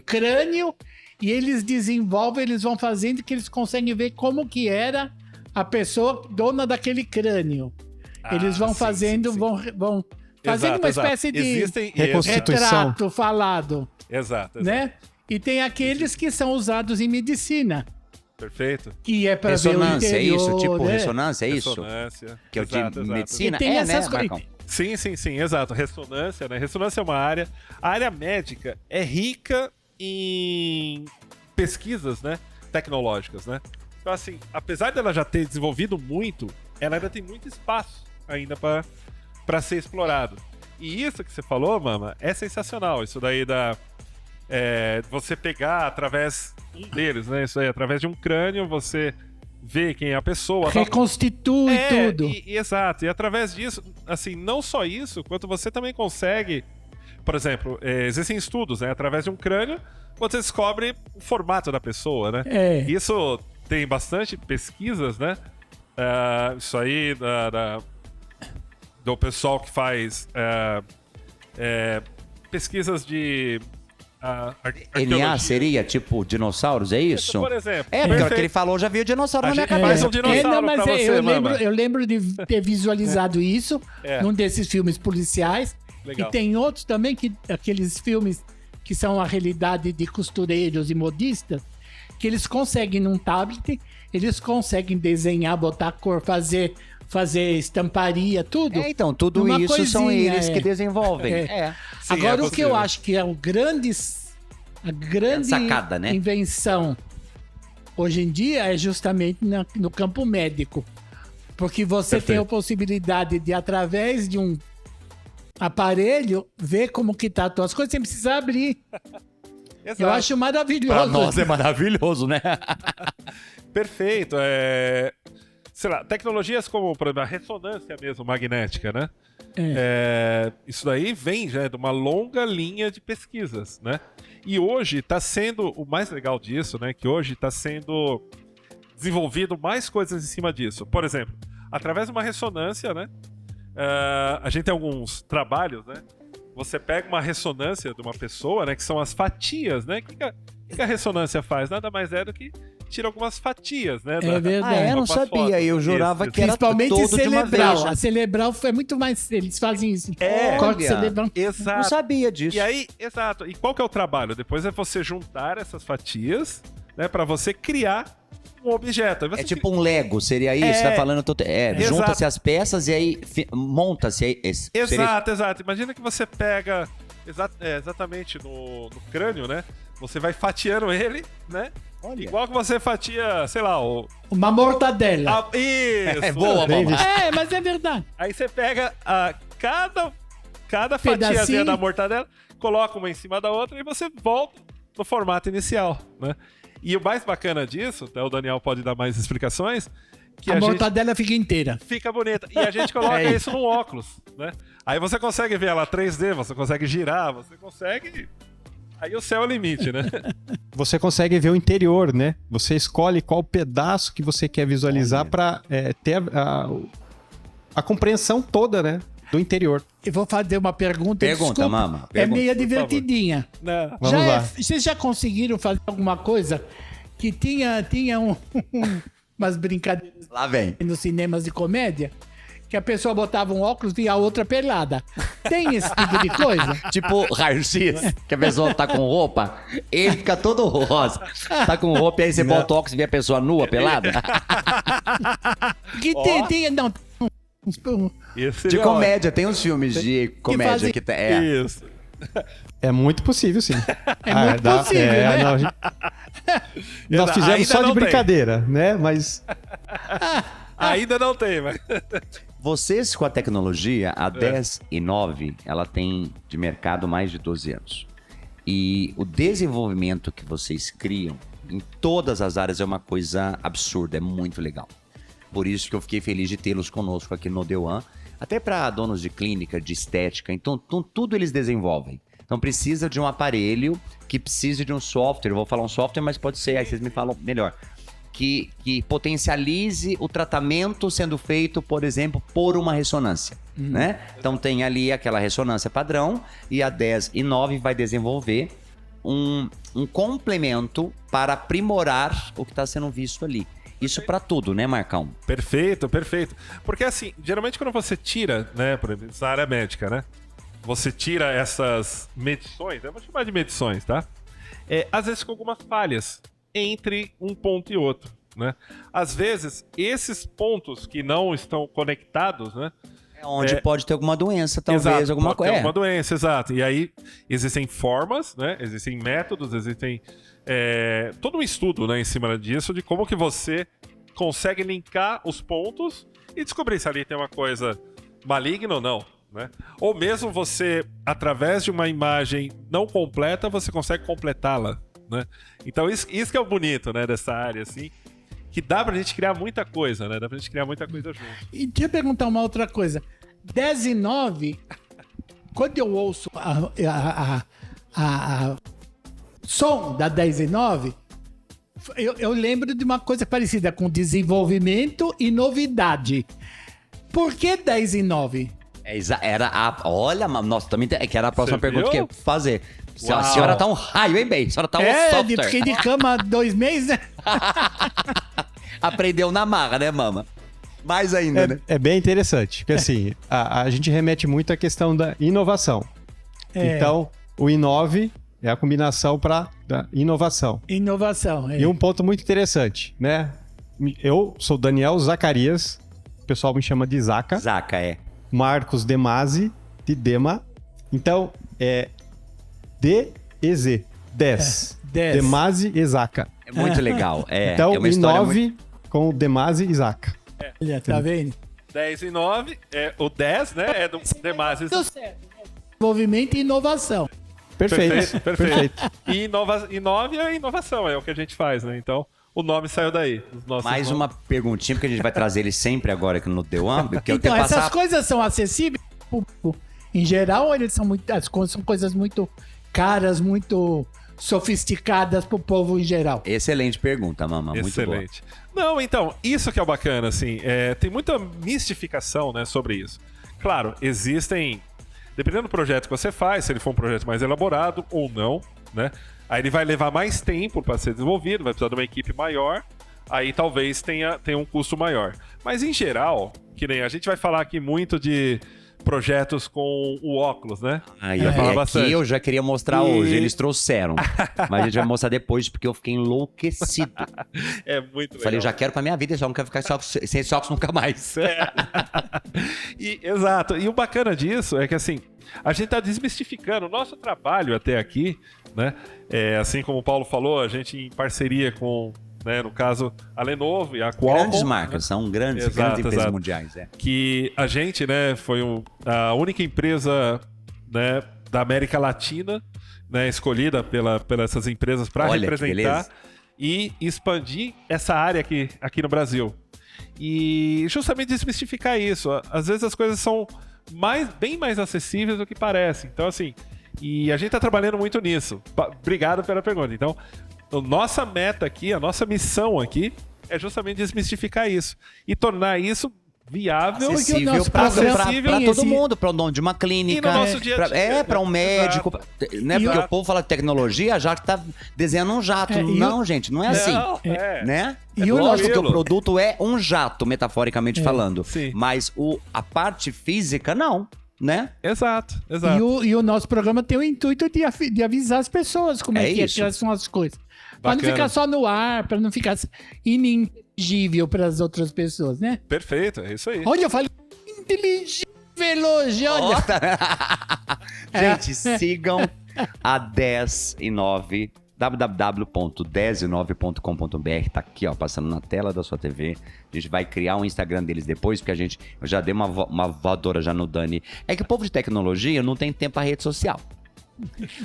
crânio e eles desenvolvem, eles vão fazendo que eles conseguem ver como que era a pessoa dona daquele crânio. Eles vão sim, fazendo, sim. vão fazendo uma espécie de Existem Reconstituição. retrato falado, Exato. né? E tem aqueles que são usados em medicina, Perfeito. que é para ver o Ressonância, é interior, isso? Tipo, né? ressonância, é isso? Ressonância. Que é o Exato, de exato. medicina? E tem essas né, coisas. Marcão? Sim, exato. Ressonância, né? Ressonância é uma área. A área médica é rica em pesquisas, né? Tecnológicas, né? Então, assim, apesar dela já ter desenvolvido muito, ela ainda tem muito espaço ainda para ser explorado. E isso que você falou, Mama, é sensacional. Isso daí você pegar através deles, né? Isso aí, através de um crânio, você vê quem é a pessoa. Reconstitui tudo. Exato. E através disso, assim, não só isso, quanto você também consegue, por exemplo, existem estudos, né? Através de um crânio, você descobre o formato da pessoa, né? Isso tem bastante pesquisas, né? Isso aí do pessoal que faz pesquisas de NA arqueologia. seria tipo dinossauros, é isso? Por exemplo. Porque que ele falou, já vi o dinossauro na minha faz cabeça. um dinossauro mas pra você, Mama. eu lembro de ter visualizado isso num desses filmes policiais. Legal. E tem outros também, aqueles filmes que são a realidade de costureiros e modistas, que eles conseguem num tablet, eles conseguem desenhar, botar cor, fazer estamparia, tudo. Então, tudo Numa isso são coisinha, eles que desenvolvem. Sim, Agora, é o que eu possível. acho que é a grande Sacada, né? invenção hoje em dia é justamente no campo médico. Porque você tem a possibilidade de, através de um aparelho, ver como que tá as tuas coisas sem precisar abrir. Exato. Eu acho maravilhoso. Pra nós é maravilhoso, né? Perfeito. Sei lá, tecnologias como, por exemplo, a ressonância mesmo magnética, né? Isso daí vem já de uma longa linha de pesquisas, né? E hoje está sendo, o mais legal disso, né? Que hoje está sendo desenvolvido mais coisas em cima disso. Por exemplo, através de uma ressonância, né? A gente tem alguns trabalhos, né? Você pega uma ressonância de uma pessoa, né? Que são as fatias, né? O que a ressonância faz? Nada mais é do que tira algumas fatias, né? É verdade. Eu não algumas sabia, fotos. eu jurava que era Principalmente todo de uma cerebral. vez. A cerebral é muito mais. Eles fazem isso. É, Corte olha. cerebral. Exato. Não sabia disso. E aí, exato. E qual que é o trabalho? Depois é você juntar essas fatias, né, para você criar um objeto. Aí você É tipo um Lego, seria isso? Você tá falando... Exato. Junta-se as peças e aí monta-se. Exato. Imagina que você pega exatamente no crânio, né? Você vai fatiando ele, né? Olha. Igual que você fatia, sei lá, Uma mortadela. Isso! É boa, mamãe. Mas é verdade. Aí você pega cada Pedacinho. fatiazinha da mortadela, coloca uma em cima da outra e você volta no formato inicial, né? E o mais bacana disso, até o Daniel pode dar mais explicações, que A a gente mortadela fica inteira. fica bonita. E a gente coloca isso num óculos, né? Aí você consegue ver ela 3D, você consegue girar, você consegue... Aí o céu é o limite, né? Você consegue ver o interior, né? Você escolhe qual pedaço que você quer visualizar para ter a compreensão toda, né? Do interior. Eu vou fazer uma pergunta. Pergunta, desculpa. mama. É Pergunta, meio por divertidinha. Não. Vamos lá. Vocês já conseguiram fazer alguma coisa que tinha umas brincadeiras Lá vem. nos cinemas de comédia? que a pessoa botava um óculos e a outra pelada. Tem esse tipo de coisa? Tipo raio-x, que a pessoa tá com roupa, ele fica todo rosa. Tá com roupa e aí você bota o óculos e vê a pessoa nua, pelada. Que não, Esse De seria comédia, tem uns filmes de comédia fazem- que tem. ótimo. Isso. É muito possível, sim. É muito possível, né? não, nós fizemos Ainda só não de tem. brincadeira, né? Mas Ainda não tem, mas... Vocês com a tecnologia, a 10 e 9, ela tem de mercado mais de 12 anos. E o desenvolvimento que vocês criam em todas as áreas é uma coisa absurda, é muito legal. Por isso que eu fiquei feliz de tê-los conosco aqui no The One, até para donos de clínica, de estética, então tudo eles desenvolvem. Então precisa de um aparelho que precise de um software, eu vou falar um software, mas pode ser, aí vocês me falam melhor. Que potencialize o tratamento sendo feito, por exemplo, por uma ressonância, né? Então tem ali aquela ressonância padrão e a 10 e 9 vai desenvolver um complemento para aprimorar o que está sendo visto ali. Isso para tudo, né, Marcão? Perfeito, perfeito. Porque assim, geralmente quando você tira, né, por exemplo, na área médica, né? Você tira essas medições, eu vou chamar de medições, tá? Às vezes com algumas falhas entre um ponto e outro, né? Às vezes, esses pontos que não estão conectados, né? É onde pode ter alguma doença, talvez, Exato, alguma pode ter coisa. alguma doença, exato. E aí, existem formas, né? Existem métodos, existem todo um estudo, né, em cima disso, de como que você consegue linkar os pontos e descobrir se ali tem uma coisa maligna ou não, né? Ou mesmo você, através de uma imagem não completa, você consegue completá-la, né? Então isso que é o bonito, né, dessa área, assim, que dá pra gente criar muita coisa, né? Dá pra gente criar muita coisa junto. E deixa eu perguntar uma outra coisa. 10 e 9, quando eu ouço a som da 10 e 9, eu lembro de uma coisa parecida com desenvolvimento e novidade. Por que 10 e 9? Olha, nossa, também que era a próxima Você pergunta que eu viu? ia fazer. A Uau. senhora tá um raio, hein, bem? A senhora tá um software. Fiquei de cama 2 meses, né? Aprendeu na marra, né, mama? Mais ainda, né? é bem interessante, porque assim, a gente remete muito à questão da inovação. Então, o I9 é a combinação para inovação. Inovação. E um ponto muito interessante, né? Eu sou Daniel Zacarias, o pessoal me chama de Zaca. Zaca, Marcos Demasi, de Dema. Então, é DEZ, 10. 10. Demasi e Zaca. É muito legal. Então, é uma história I9 com o Demasi e Zaca. Olha, tá vendo? 10 e 9, o 10, né, é do Demases. Deu certo. Desenvolvimento e inovação. Perfeito. Perfeito. E 9 é inovação, é o que a gente faz, né? Então, o nome saiu daí. Os nossos Mais nomes. uma perguntinha, porque a gente vai trazer ele sempre agora aqui no The One, porque eu Então, tenho que essas passar... coisas são acessíveis ao público em geral ou eles são são coisas muito caras, muito sofisticadas pro povo em geral? Excelente pergunta, mama. Muito boa. Excelente. Não, então, isso que é o bacana, assim, tem muita mistificação, né, sobre isso. Claro, existem, dependendo do projeto que você faz, se ele for um projeto mais elaborado ou não, né, aí ele vai levar mais tempo para ser desenvolvido, vai precisar de uma equipe maior, aí talvez tenha um custo maior. Mas em geral, que nem a gente vai falar aqui muito de projetos com o óculos, né? Aí, Vai falar aqui bastante. eu já queria mostrar E- hoje, eles trouxeram. Mas a gente vai mostrar depois, porque eu fiquei enlouquecido. É muito legal. Falei, eu já quero pra minha vida, eu só não quero ficar sem esse óculos nunca mais. Exato. E o bacana disso é que, assim, a gente tá desmistificando o nosso trabalho até aqui, né? Assim como o Paulo falou, a gente em parceria com, né, no caso, a Lenovo e a Qualcomm. Grandes marcas, são grandes Exato, empresas exato. mundiais. Que a gente, né, foi a única empresa, né, da América Latina, né, escolhida pelas essas empresas para Olha, que representar beleza. e expandir essa área aqui no Brasil. E justamente desmistificar isso. Às vezes as coisas são bem mais acessíveis do que parecem. Então, assim, e a gente está trabalhando muito nisso. Obrigado pela pergunta. Então, a nossa meta aqui, a nossa missão aqui é justamente desmistificar isso e tornar isso viável, acessível para todo mundo, para o dono de uma clínica, E no nosso dia a dia, para um médico, né? Porque o povo fala de tecnologia, já que tá desenhando um jato. Não, gente, não é assim, né? E o lógico que o nosso- produto é um jato, metaforicamente falando, sim. mas a parte física não, né? Exato. E o nosso programa tem o intuito de avisar as pessoas como É é que isso. são as coisas. Pra não Bacana. ficar só no ar, pra não ficar ininteligível para as outras pessoas, né? Perfeito, é isso aí. Olha, eu falei inteligível hoje, olha. Gente, sigam a 10e9, www.10e9.com.br, tá aqui, ó, passando na tela da sua TV. A gente vai criar um Instagram deles depois, porque eu já dei uma voadora já no Dani. É que o povo de tecnologia não tem tempo pra rede social.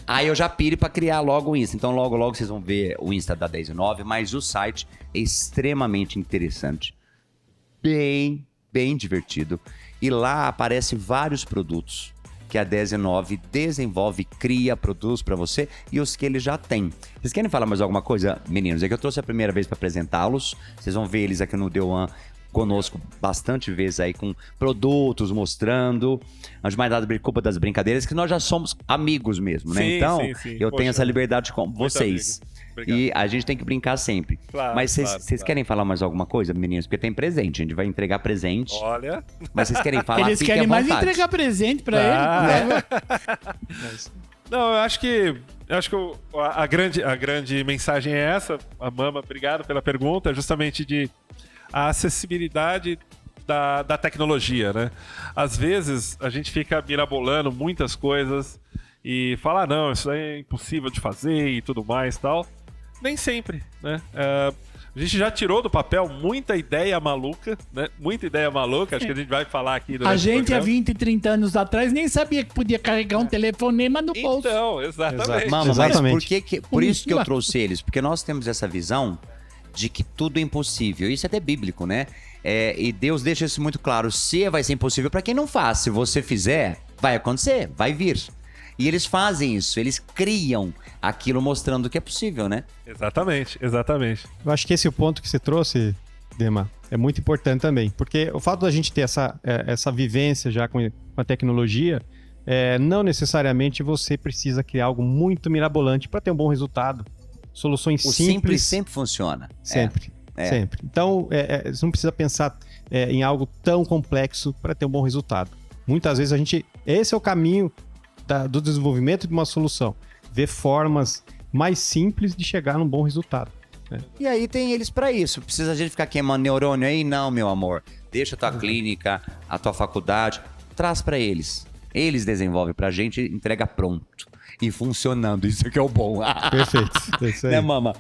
Aí eu já piro pra criar logo o Insta. Então logo vocês vão ver o Insta da 10e9, mas o site é extremamente interessante. Bem divertido. E lá aparecem vários produtos que a 10e9 desenvolve, cria, produz pra você e os que ele já tem. Vocês querem falar mais alguma coisa, meninos? É que eu trouxe a primeira vez pra apresentá-los. Vocês vão ver eles aqui no The One conosco bastante vezes aí com produtos mostrando. Antes de mais nada, culpa das brincadeiras, que nós já somos amigos mesmo, né? Sim, Então, sim. eu tenho Poxa, essa liberdade com vocês. amigo. Obrigado. E a gente tem que brincar sempre. Claro, Mas vocês claro. querem falar mais alguma coisa, meninos? Porque tem presente, a gente vai entregar presente. Olha, Mas vocês querem falar, Eles fiquem querem à mais vontade. entregar presente pra ele. não, eu acho que a grande mensagem é essa. A Mama, obrigado pela pergunta, justamente de a acessibilidade da tecnologia, né? Às vezes a gente fica mirabolando muitas coisas e fala, não, isso aí é impossível de fazer e tudo mais e tal. Nem sempre, né? A gente já tirou do papel muita ideia maluca, né? Muita ideia maluca, acho que a gente vai falar aqui durante A o gente, há programa. 20, 30 anos atrás, nem sabia que podia carregar um telefonema no bolso. Então, exatamente. Mama, mas Exatamente. por isso que eu trouxe eles, porque nós temos essa visão de que tudo é impossível. Isso é até bíblico, né? E Deus deixa isso muito claro. Se vai ser impossível para quem não faz. Se você fizer, vai acontecer, vai vir. E eles fazem isso, eles criam aquilo mostrando que é possível, né? Exatamente. Eu acho que esse é o ponto que você trouxe, Dema, é muito importante também. Porque o fato da gente ter essa vivência já com a tecnologia, não necessariamente você precisa criar algo muito mirabolante para ter um bom resultado. Soluções O simples simples sempre funciona. Sempre. É. Sempre. Então, você não precisa pensar em algo tão complexo para ter um bom resultado. Muitas vezes esse é o caminho do desenvolvimento de uma solução. Ver formas mais simples de chegar num bom resultado. Né? E aí tem eles pra isso. Precisa a gente ficar queimando neurônio aí? Não, meu amor. Deixa a tua clínica, a tua faculdade, traz pra eles. Eles desenvolvem pra gente e entrega pronto. E funcionando, isso que é o bom. Perfeito. É isso aí. Né, mama?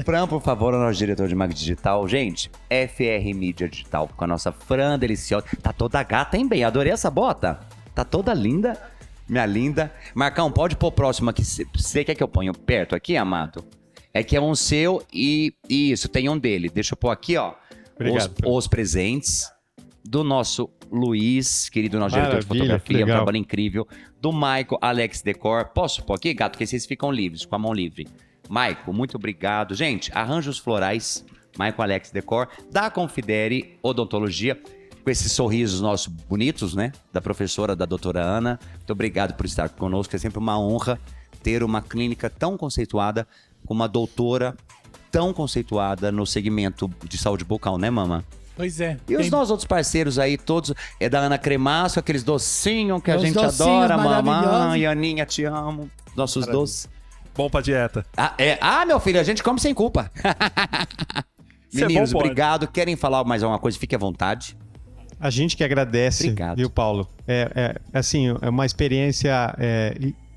Fran, por favor, o nosso diretor de marketing digital. Gente, FR Mídia Digital, com a nossa Fran deliciosa. Tá toda gata, hein, bem? Adorei essa bota. Tá toda linda. Minha linda. Marcão, pode pôr próximo aqui. Você quer que eu ponha perto aqui, amado? É que é um seu e isso, tem um dele. Deixa eu pôr aqui, ó. Obrigado. Os presentes do nosso Luiz, querido nosso diretor de Maravilha, fotografia, um legal. trabalho incrível. Do Maico Alex Decor. Posso pôr aqui, gato? Porque vocês ficam livres, com a mão livre. Maico, muito obrigado. Gente, arranjos florais, Maico Alex Decor, da Confidere Odontologia, com esses sorrisos nossos bonitos, né? Da professora, da doutora Ana. Muito obrigado por estar conosco. É sempre uma honra ter uma clínica tão conceituada, com uma doutora tão conceituada no segmento de saúde bucal, né, mama? Pois é. E os nossos outros parceiros aí, todos, é da Ana Cremaço, aqueles docinhos que a Os gente docinhos adora, maravilhosos. mamãe, Aninha, te amo. Nossos doces. Bom pra dieta. Meu filho, a gente come sem culpa. Se é Meninos, bom, pode. obrigado. Querem falar mais alguma coisa? Fique à vontade. A gente que agradece, Obrigado. viu, Paulo? Assim, é uma experiência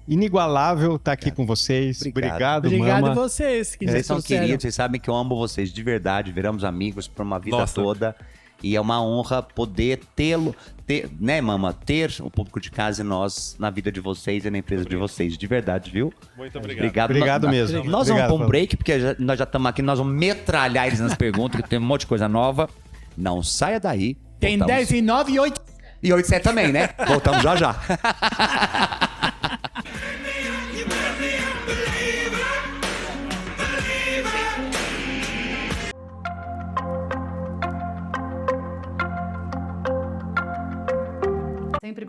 inigualável estar aqui com vocês. Obrigado. Obrigado Mama. a vocês que Vocês são trouxeram. queridos, vocês sabem que eu amo vocês de verdade. Viramos amigos por uma vida Nossa. toda. E é uma honra poder né, mama? Ter o público de casa e nós na vida de vocês e na empresa de vocês. De verdade, viu? Muito obrigado. Obrigado mesmo. Nós Obrigado, vamos para um Paulo. break, porque nós já estamos aqui, nós vamos metralhar eles nas perguntas, que tem um monte de coisa nova. Não saia daí. Tem Voltamos. 10 e 9 e 8. E 8 e 7 também, né? Voltamos já já.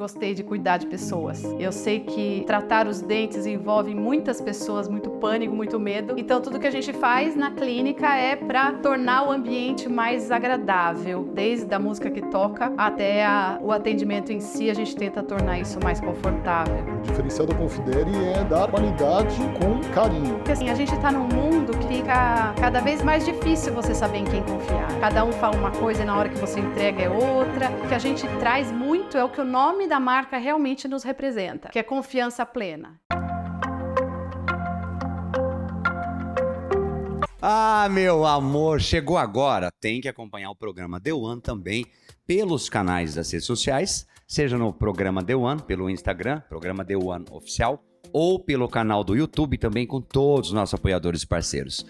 gostei de cuidar de pessoas. Eu sei que tratar os dentes envolve muitas pessoas, muito pânico, muito medo. Então tudo que a gente faz na clínica é para tornar o ambiente mais agradável. Desde a música que toca até o atendimento em si, a gente tenta tornar isso mais confortável. O diferencial da Confidere é dar qualidade com carinho. Porque assim, a gente tá num mundo que fica cada vez mais difícil você saber em quem confiar. Cada um fala uma coisa e na hora que você entrega é outra. O que a gente traz muito é o que o nome da marca realmente nos representa, que é confiança plena. Ah, meu amor, chegou agora. Tem que acompanhar o programa The One também pelos canais das redes sociais, seja no programa The One, pelo Instagram, programa The One Oficial, ou pelo canal do YouTube também com todos os nossos apoiadores e parceiros.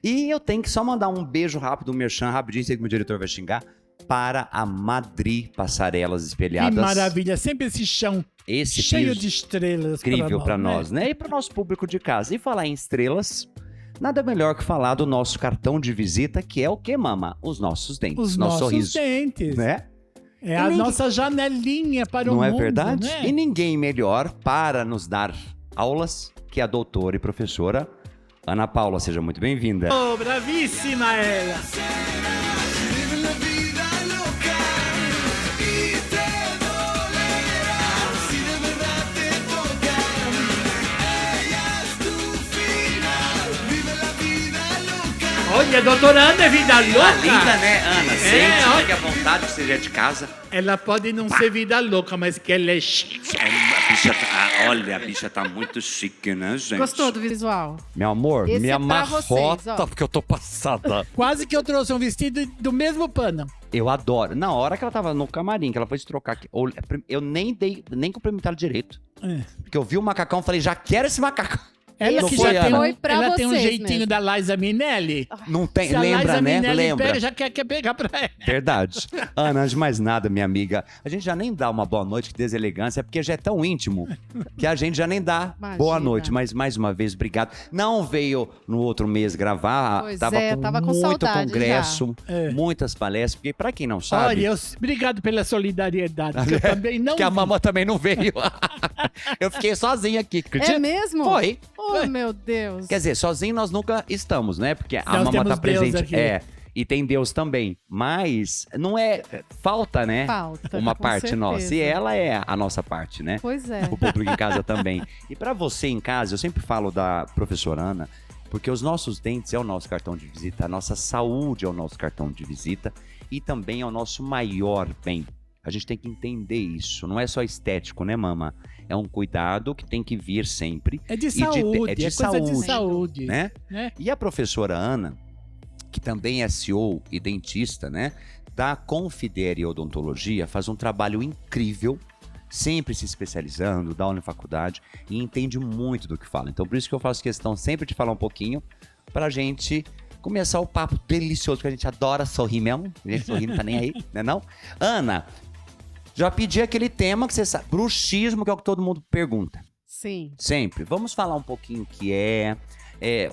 E eu tenho que só mandar um beijo rápido, um merchan rapidinho, sei que o diretor vai xingar, para a Madri Passarelas Espelhadas. Que maravilha, sempre esse chão Esse cheio piso de estrelas. incrível para nós, né? E para o nosso público de casa. E falar em estrelas, nada melhor que falar do nosso cartão de visita, que é o que, mama? Os nossos dentes, Os nosso nossos sorriso. dentes. Né? É a nossa janelinha para o Não mundo, é verdade? né? E ninguém melhor para nos dar aulas que a doutora e professora Ana Paula. Seja muito bem-vinda. Oh, bravíssima ela! Olha, doutora Ana é vida louca! Linda, né, Ana? Sente, olha. fique à vontade, seja de casa. Ela pode não ser vida louca, mas que ela é chique. Olha, a bicha tá muito chique, né, gente? Gostou do visual? Meu amor, Esse me é pra vocês, amarrota, ó. porque eu tô passada. Quase que eu trouxe um vestido do mesmo pano. Eu adoro. Na hora que ela tava no camarim, que ela foi se trocar aqui, eu nem cumprimentei ela direito. É. Porque eu vi o macacão e falei, já quero esse macacão. Ela Não que foi, já tem, Ana? Foi pra ela tem um vocês jeitinho mesmo. da Liza Minnelli. Não tem, Se a lembra, Liza né? Minnelli Lembra. pega, já quer pegar pra ela. Verdade. Ana, antes de mais nada, minha amiga, a gente já nem dá uma boa noite, que deselegância, porque já é tão íntimo que a gente já nem dá Imagina. boa noite. Mas, mais uma vez, obrigado. Não veio no outro mês gravar, Pois tava é, com tava com muito saudade congresso, já. muitas palestras, porque pra quem não sabe... Olha, obrigado pela solidariedade, que eu também não que a vi. mamãe também não veio. Eu fiquei sozinho aqui, acredita? É mesmo? Foi. Oh, meu Deus. Quer dizer, sozinho nós nunca estamos, né? Porque a Nós mamãe temos tá presente. Deus aqui. É. E tem Deus também. Mas não é. Falta, né? Falta, Uma com parte certeza. nossa. E ela é a nossa parte, né? Pois é. O público em casa também. E pra você em casa, eu sempre falo da professora Ana, porque os nossos dentes é o nosso cartão de visita, a nossa saúde é o nosso cartão de visita e também é o nosso maior bem. A gente tem que entender isso. Não é só estético, né, mama? É um cuidado que tem que vir sempre. É de E saúde, é de coisa de saúde, saúde. né? Né? E a professora Ana, que também é CEO e dentista, né, da Confidere Odontologia, faz um trabalho incrível, sempre se especializando, dá aula em faculdade e entende muito do que fala. Então, por isso que eu faço questão sempre de falar um pouquinho pra gente começar o papo delicioso, que a gente adora sorrir mesmo. A gente sorrir, não tá nem aí, né não? Ana, já pedi aquele tema que você sabe, bruxismo, que é o que todo mundo pergunta. Sim. Sempre. Vamos falar um pouquinho o que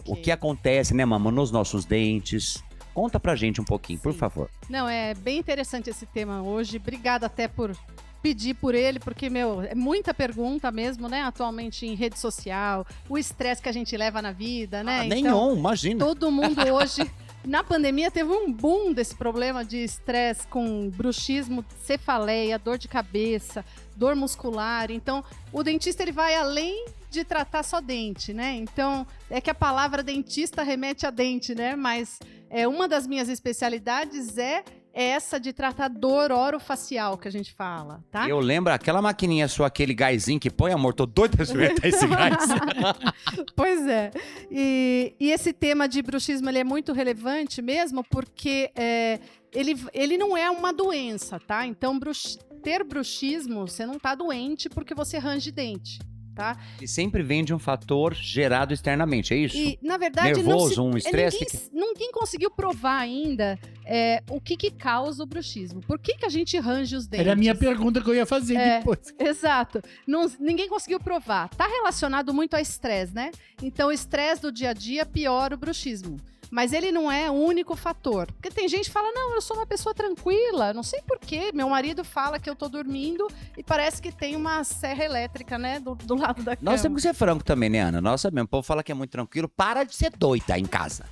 o Ok. que acontece, né, mamãe, nos nossos dentes. Conta pra gente um pouquinho, por Sim. favor. Não, é bem interessante esse tema hoje. Obrigada até por pedir por ele, porque, é muita pergunta mesmo, né? Atualmente em rede social, o estresse que a gente leva na vida, né? Nenhum, imagina. Todo mundo hoje, na pandemia, teve um boom desse problema de estresse com bruxismo, cefaleia, dor de cabeça, dor muscular. Então, o dentista ele vai além de tratar só dente, né? Então, é que a palavra dentista remete a dente, né? Mas uma das minhas especialidades é essa de tratar dor orofacial que a gente fala, tá? Eu lembro aquela maquininha sua, aquele gásinho que põe, amor, tô doido pra experimentar esse gás. Pois é. E esse tema de bruxismo ele é muito relevante mesmo porque ele não é uma doença, tá? Então, ter bruxismo, você não tá doente porque você range dente, tá? E sempre vem de um fator gerado externamente, é isso? E, na verdade, Nervoso, um estresse? ninguém conseguiu provar ainda o que causa o bruxismo. Por que a gente range os dentes? Era a minha pergunta que eu ia fazer depois. Exato. Ninguém conseguiu provar. Tá relacionado muito ao estresse, né? Então, o estresse do dia a dia piora o bruxismo. Mas ele não é o único fator. Porque tem gente que fala, não, eu sou uma pessoa tranquila, não sei porquê. Meu marido fala que eu tô dormindo e parece que tem uma serra elétrica, né, do lado da cama. Nós temos que ser franco também, né, Ana? Nós sabemos, o povo fala que é muito tranquilo, para de ser doida em casa.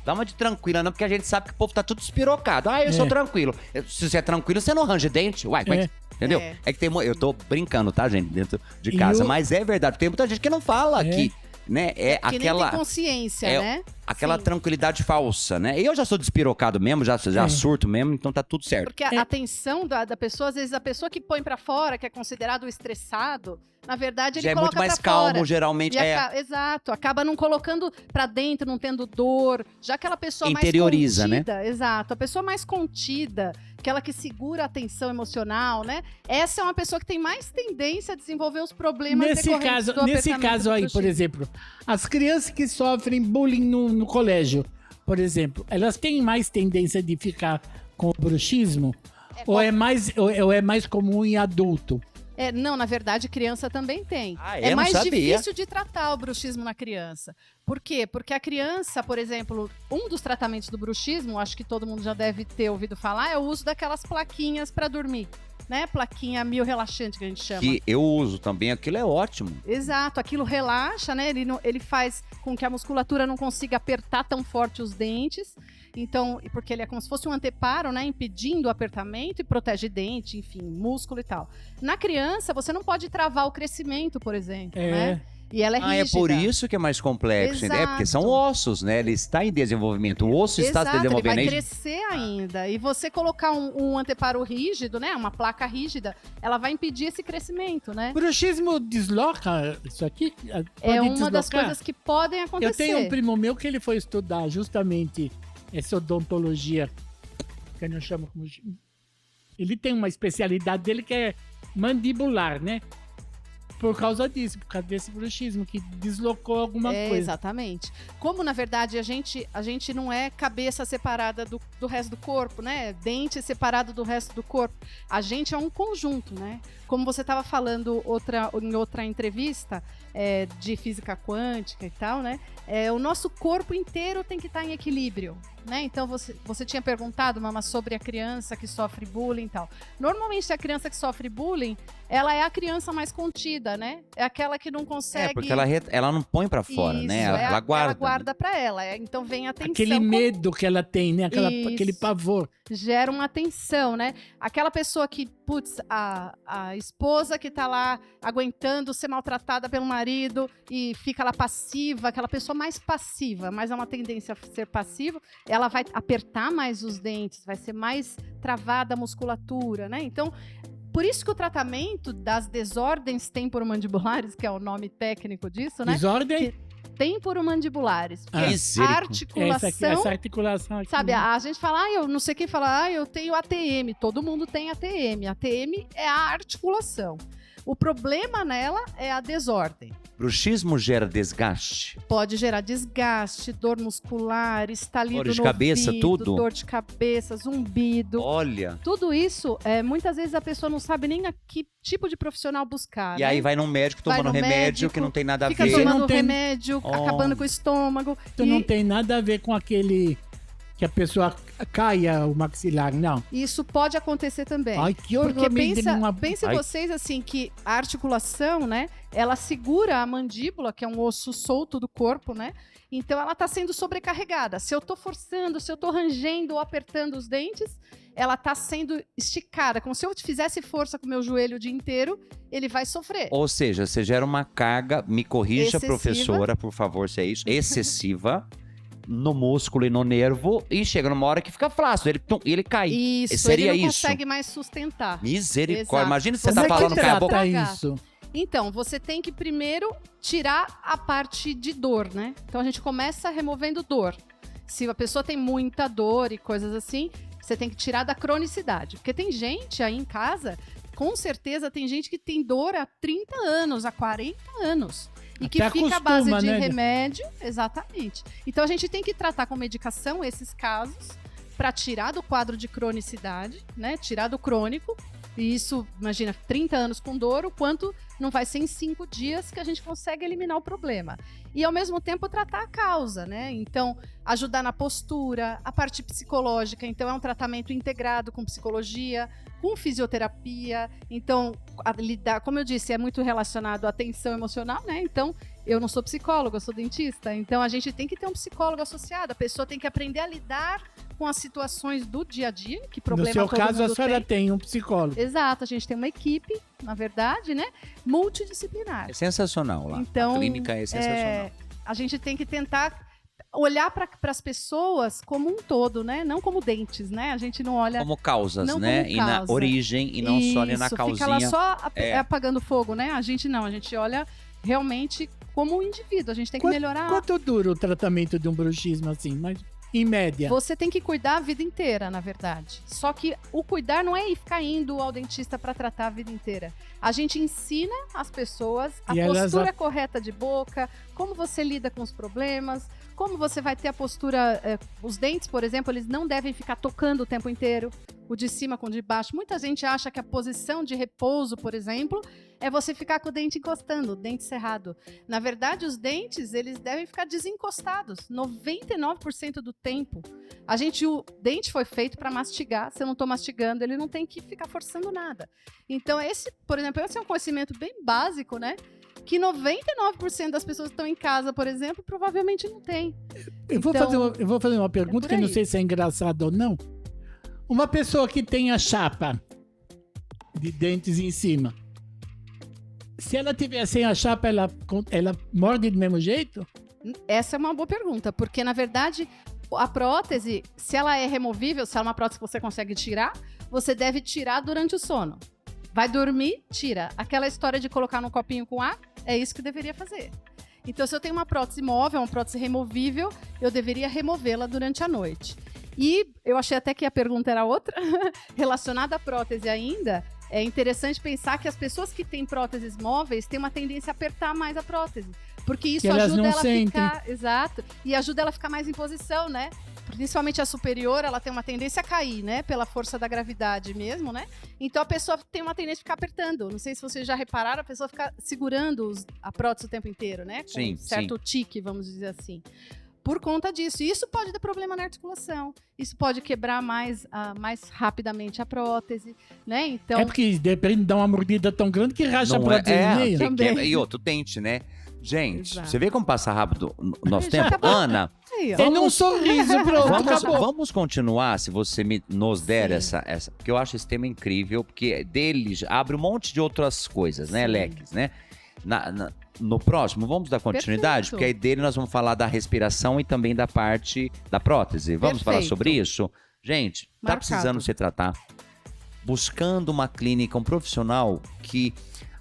Dá uma de tranquila, não, porque a gente sabe que o povo tá tudo espirocado. Ah, eu sou tranquilo. Se você é tranquilo, você não range dente. Uai, como é que... Entendeu? É que tem... Eu tô brincando, tá, gente? Dentro de casa. Mas é verdade. Tem muita gente que não fala que... Né? É que aquela... nem tem consciência, né? Aquela Sim. tranquilidade falsa, né? Eu já sou despirocado mesmo, já surto mesmo, então tá tudo certo. Porque a atenção da pessoa, às vezes a pessoa que põe pra fora, que é considerado o estressado, na verdade ele Já é coloca muito mais pra fora. calmo, geralmente. Exato, acaba não colocando pra dentro, não tendo dor. Já aquela pessoa Interioriza, mais contida, exato, a pessoa mais contida, aquela que segura a atenção emocional, né? Essa é uma pessoa que tem mais tendência a desenvolver os problemas Nesse caso aí, por exemplo, as crianças que sofrem bullying no colégio, por exemplo, elas têm mais tendência de ficar com o bruxismo? Ou é mais comum em adulto? Não, na verdade, criança também tem. Eu mais não sabia. difícil de tratar o bruxismo na criança. Por quê? Porque a criança, por exemplo, um dos tratamentos do bruxismo, acho que todo mundo já deve ter ouvido falar, é o uso daquelas plaquinhas para dormir. Né? Plaquinha miorrelaxante que a gente chama. Que eu uso também, aquilo é ótimo. Exato, aquilo relaxa, né? Ele faz com que a musculatura não consiga apertar tão forte os dentes. Então, porque ele é como se fosse um anteparo, né? Impedindo o apertamento e protege dente, enfim, músculo e tal. Na criança, você não pode travar o crescimento, por exemplo, né? E ela é rígida. É por isso que é mais complexo. Exato. Porque são ossos, né? Ele está em desenvolvimento. O osso está se desenvolvendo. Ele vai crescer ainda. E você colocar um anteparo rígido, né? Uma placa rígida, ela vai impedir esse crescimento, né? Bruxismo desloca isso aqui? É uma das coisas que podem acontecer. Eu tenho um primo meu que ele foi estudar justamente essa odontologia, que não chama como... Ele tem uma especialidade dele que é mandibular, né? Por causa disso, por causa desse bruxismo que deslocou alguma coisa. Exatamente. Como, na verdade, a gente não é cabeça separada do resto do corpo, né? Dente separado do resto do corpo. A gente é um conjunto, né? Como você estava falando em outra entrevista de física quântica e tal, né? O nosso corpo inteiro tem que estar em equilíbrio, né? Então, você tinha perguntado, Mama, sobre a criança que sofre bullying e tal. Normalmente, a criança que sofre bullying, ela é a criança mais contida, né? É aquela que não consegue... porque ela não põe pra fora, Isso, né? Ela guarda. Ela guarda pra ela. Então, vem a tensão. Aquele medo que ela tem, né? Aquele pavor. Gera uma tensão, né? Aquela pessoa que, putz, a esposa que tá lá aguentando ser maltratada pelo marido e fica lá passiva, aquela pessoa mais passiva, mas é uma tendência a ser passiva, ela vai apertar mais os dentes, vai ser mais travada a musculatura, né? Então, por isso que o tratamento das desordens temporomandibulares, que é o nome técnico disso, né? Desordem? Temporomandibulares. Porque a articulação... Essa articulação aqui. Sabe, a gente fala, eu não sei quem fala, eu tenho ATM. Todo mundo tem ATM. ATM é a articulação. O problema nela é a desordem. Bruxismo gera desgaste? Pode gerar desgaste, dor muscular, estalido Dor de no cabeça, ouvido, tudo? dor de cabeça, zumbido. Olha. Tudo isso, muitas vezes a pessoa não sabe nem a que tipo de profissional buscar. E aí vai num médico tomando remédio que não tem nada a ver. Fica tomando remédio, acabando com o estômago. Então não tem nada a ver com aquele... que a pessoa caia o maxilar, não. Isso pode acontecer também. Ai, que horror. Porque pensem vocês assim, que a articulação, né, ela segura a mandíbula, que é um osso solto do corpo, né? Então ela tá sendo sobrecarregada. Se eu tô forçando, se eu tô rangendo ou apertando os dentes, ela tá sendo esticada. Como se eu fizesse força com o meu joelho o dia inteiro, ele vai sofrer. Ou seja, você gera uma carga, me corrija, excessiva. Professora, por favor, se é isso, excessiva no músculo e no nervo, e chega numa hora que fica flácido, ele cai. Isso, seria ele não isso. consegue mais sustentar. Misericórdia. Exato. Imagina se você Como tá é que falando cai a boca. trata isso? Então, você tem que primeiro tirar a parte de dor, né? Então a gente começa removendo dor. Se a pessoa tem muita dor e coisas assim, você tem que tirar da cronicidade. Porque tem gente aí em casa, com certeza tem gente que tem dor há 30 anos, há 40 anos. E que Até fica à base acostuma, de né? remédio, exatamente. Então a gente tem que tratar com medicação esses casos para tirar do quadro de cronicidade, né? Tirar do crônico. E isso, imagina, 30 anos com dor, o quanto não vai ser em 5 dias que a gente consegue eliminar o problema. E, ao mesmo tempo, tratar a causa, né? Então, ajudar na postura, a parte psicológica. Então, é um tratamento integrado com psicologia, com fisioterapia. Então, lidar, como eu disse, é muito relacionado à atenção emocional, né? Então, eu não sou psicóloga, eu sou dentista. Então, a gente tem que ter um psicólogo associado. A pessoa tem que aprender a lidar com as situações do dia a dia, que problema No seu todo caso, a mundo senhora tem. tem um psicólogo. Exato, a gente tem uma equipe, na verdade, né? Multidisciplinar. É sensacional lá. Então, a clínica é sensacional. A gente tem que tentar olhar para as pessoas como um todo, né? Não como dentes, né? A gente não olha Como causas, não né? como E na causa. origem, e não só ali na Isso, causinha. fica lá só É. apagando fogo, né? A gente não, a gente olha realmente como um indivíduo. A gente tem que melhorar. Quanto dura o tratamento de um bruxismo assim? Mas, em média. Você tem que cuidar a vida inteira, na verdade. Só que o cuidar não é ir ficar indo ao dentista para tratar a vida inteira. A gente ensina as pessoas a E elas postura correta de boca, como você lida com os problemas, como você vai ter a postura. Os dentes, por exemplo, eles não devem ficar tocando o tempo inteiro, o de cima com o de baixo. Muita gente acha que a posição de repouso, por exemplo, é você ficar com o dente encostando, o dente cerrado. Na verdade, os dentes, eles devem ficar desencostados 99% do tempo. O dente foi feito para mastigar. Se eu não estou mastigando, ele não tem que ficar forçando nada. Então, por exemplo, esse é um conhecimento bem básico, né? Que 99% das pessoas que estão em casa, por exemplo, provavelmente não tem. Eu vou fazer uma pergunta que eu não sei se é engraçada ou não. Uma pessoa que tem a chapa de dentes em cima, se ela tiver sem a chapa, ela morde do mesmo jeito? Essa é uma boa pergunta, porque, na verdade, a prótese, se ela é removível, se ela é uma prótese que você consegue tirar, você deve tirar durante o sono. Vai dormir, tira. Aquela história de colocar num copinho com ar, é isso que deveria fazer. Então, se eu tenho uma prótese móvel, uma prótese removível, eu deveria removê-la durante a noite. E eu achei até que a pergunta era outra, relacionada à prótese ainda. É interessante pensar que as pessoas que têm próteses móveis têm uma tendência a apertar mais a prótese. Porque isso ajuda ela a ficar... Exato. E ajuda ela a ficar mais em posição, né? Principalmente a superior, ela tem uma tendência a cair, né? Pela força da gravidade mesmo, né? Então a pessoa tem uma tendência a ficar apertando. Não sei se vocês já repararam, a pessoa fica segurando a prótese o tempo inteiro, né? Com Sim, um certo tique, vamos dizer assim. Por conta disso. E isso pode dar problema na articulação. Isso pode quebrar mais rapidamente a prótese, né? Então... É porque depende de dar uma mordida tão grande que racha a Não prótese no meio. que Também. quebra. E outro dente, né? Gente, Exato. você vê como passa rápido o nosso Já tempo? acabou. Ana, Aí, ó. Tem um sorriso, pronto, acabou. vamos continuar, se você nos der essa... Porque eu acho esse tema incrível, porque dele abre um monte de outras coisas, né? Sim. Leques, né? No próximo, vamos dar continuidade? Perfeito. Porque aí dele nós vamos falar da respiração e também da parte da prótese. Vamos falar Perfeito. sobre isso? Gente, tá Marcado. precisando se tratar. Buscando uma clínica, um profissional que,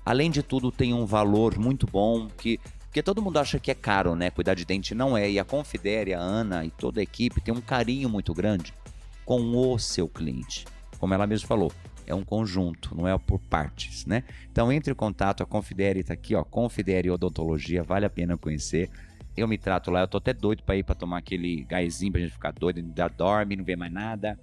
além de tudo, tem um valor muito bom, porque todo mundo acha que é caro, né? Cuidar de dente não é. E a Confidere, a Ana e toda a equipe tem um carinho muito grande com o seu cliente. Como ela mesma falou, é um conjunto, não é por partes, né? Então entre em contato, a Confidere tá aqui, ó, Confidere Odontologia, vale a pena conhecer. Eu me trato lá, eu tô até doido pra ir pra tomar aquele gásinho pra gente ficar doido, ainda dorme, não vê mais nada.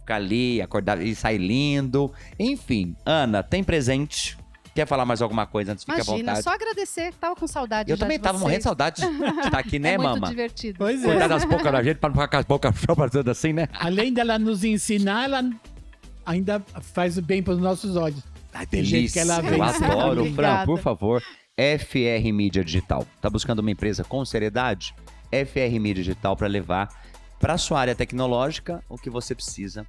Ficar ali, acordar e sair lindo. Enfim, Ana, tem presente? Quer falar mais alguma coisa antes? Fique à Imagina, vontade. só agradecer. Tava com saudade Eu já também de tava vocês. morrendo de saudade de estar aqui, né, É muito mama? divertido. Pois Cuidar é. das bocas da gente pra não ficar com as bocas passando assim, né? Além dela nos ensinar, ela ainda faz bem para os nossos olhos. Ai, Tem jeito que ela Eu vem. adoro. Fran, Obrigada. por favor, FR Mídia Digital. Tá buscando uma empresa com seriedade? FR Mídia Digital para levar para sua área tecnológica o que você precisa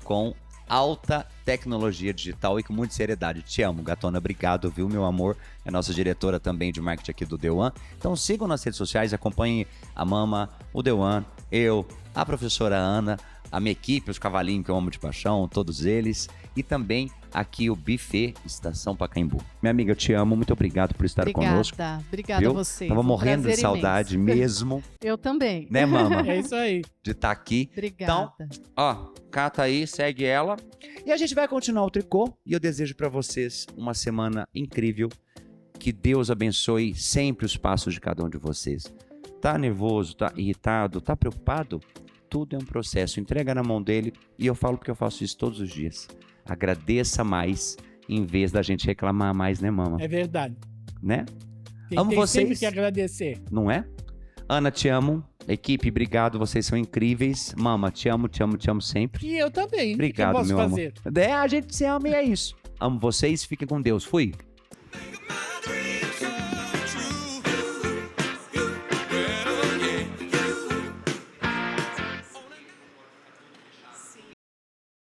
com alta tecnologia digital e com muita seriedade. Te amo, gatona. Obrigado, viu, meu amor? É nossa diretora também de marketing aqui do The One. Então sigam nas redes sociais, acompanhem a Mama, o The One, eu, a professora Ana, a minha equipe, os cavalinhos que eu amo de paixão, todos eles. E também aqui o Buffet Estação Pacaembu. Minha amiga, eu te amo. Muito obrigado por estar conosco. Obrigada Viu? a vocês. Tava Um morrendo de prazer saudade imenso. mesmo, Eu também. né, mama? É isso aí. De estar aqui. Obrigada. Ó, cata aí, segue ela. E a gente vai continuar o tricô. E eu desejo pra vocês uma semana incrível. Que Deus abençoe sempre os passos de cada um de vocês. Tá nervoso, tá irritado, tá preocupado? Tudo é um processo. Entrega na mão dele. E eu falo porque eu faço isso todos os dias. Agradeça mais em vez da gente reclamar mais, né, Mama? É verdade. Né? Tem, Amo tem vocês. sempre que agradecer. Não é? Ana, te amo. Equipe, obrigado. Vocês são incríveis. Mama, te amo sempre. E eu também. Obrigado, o que eu posso meu fazer? amor. A gente se ama e é isso. Amo vocês. Fiquem com Deus. Fui.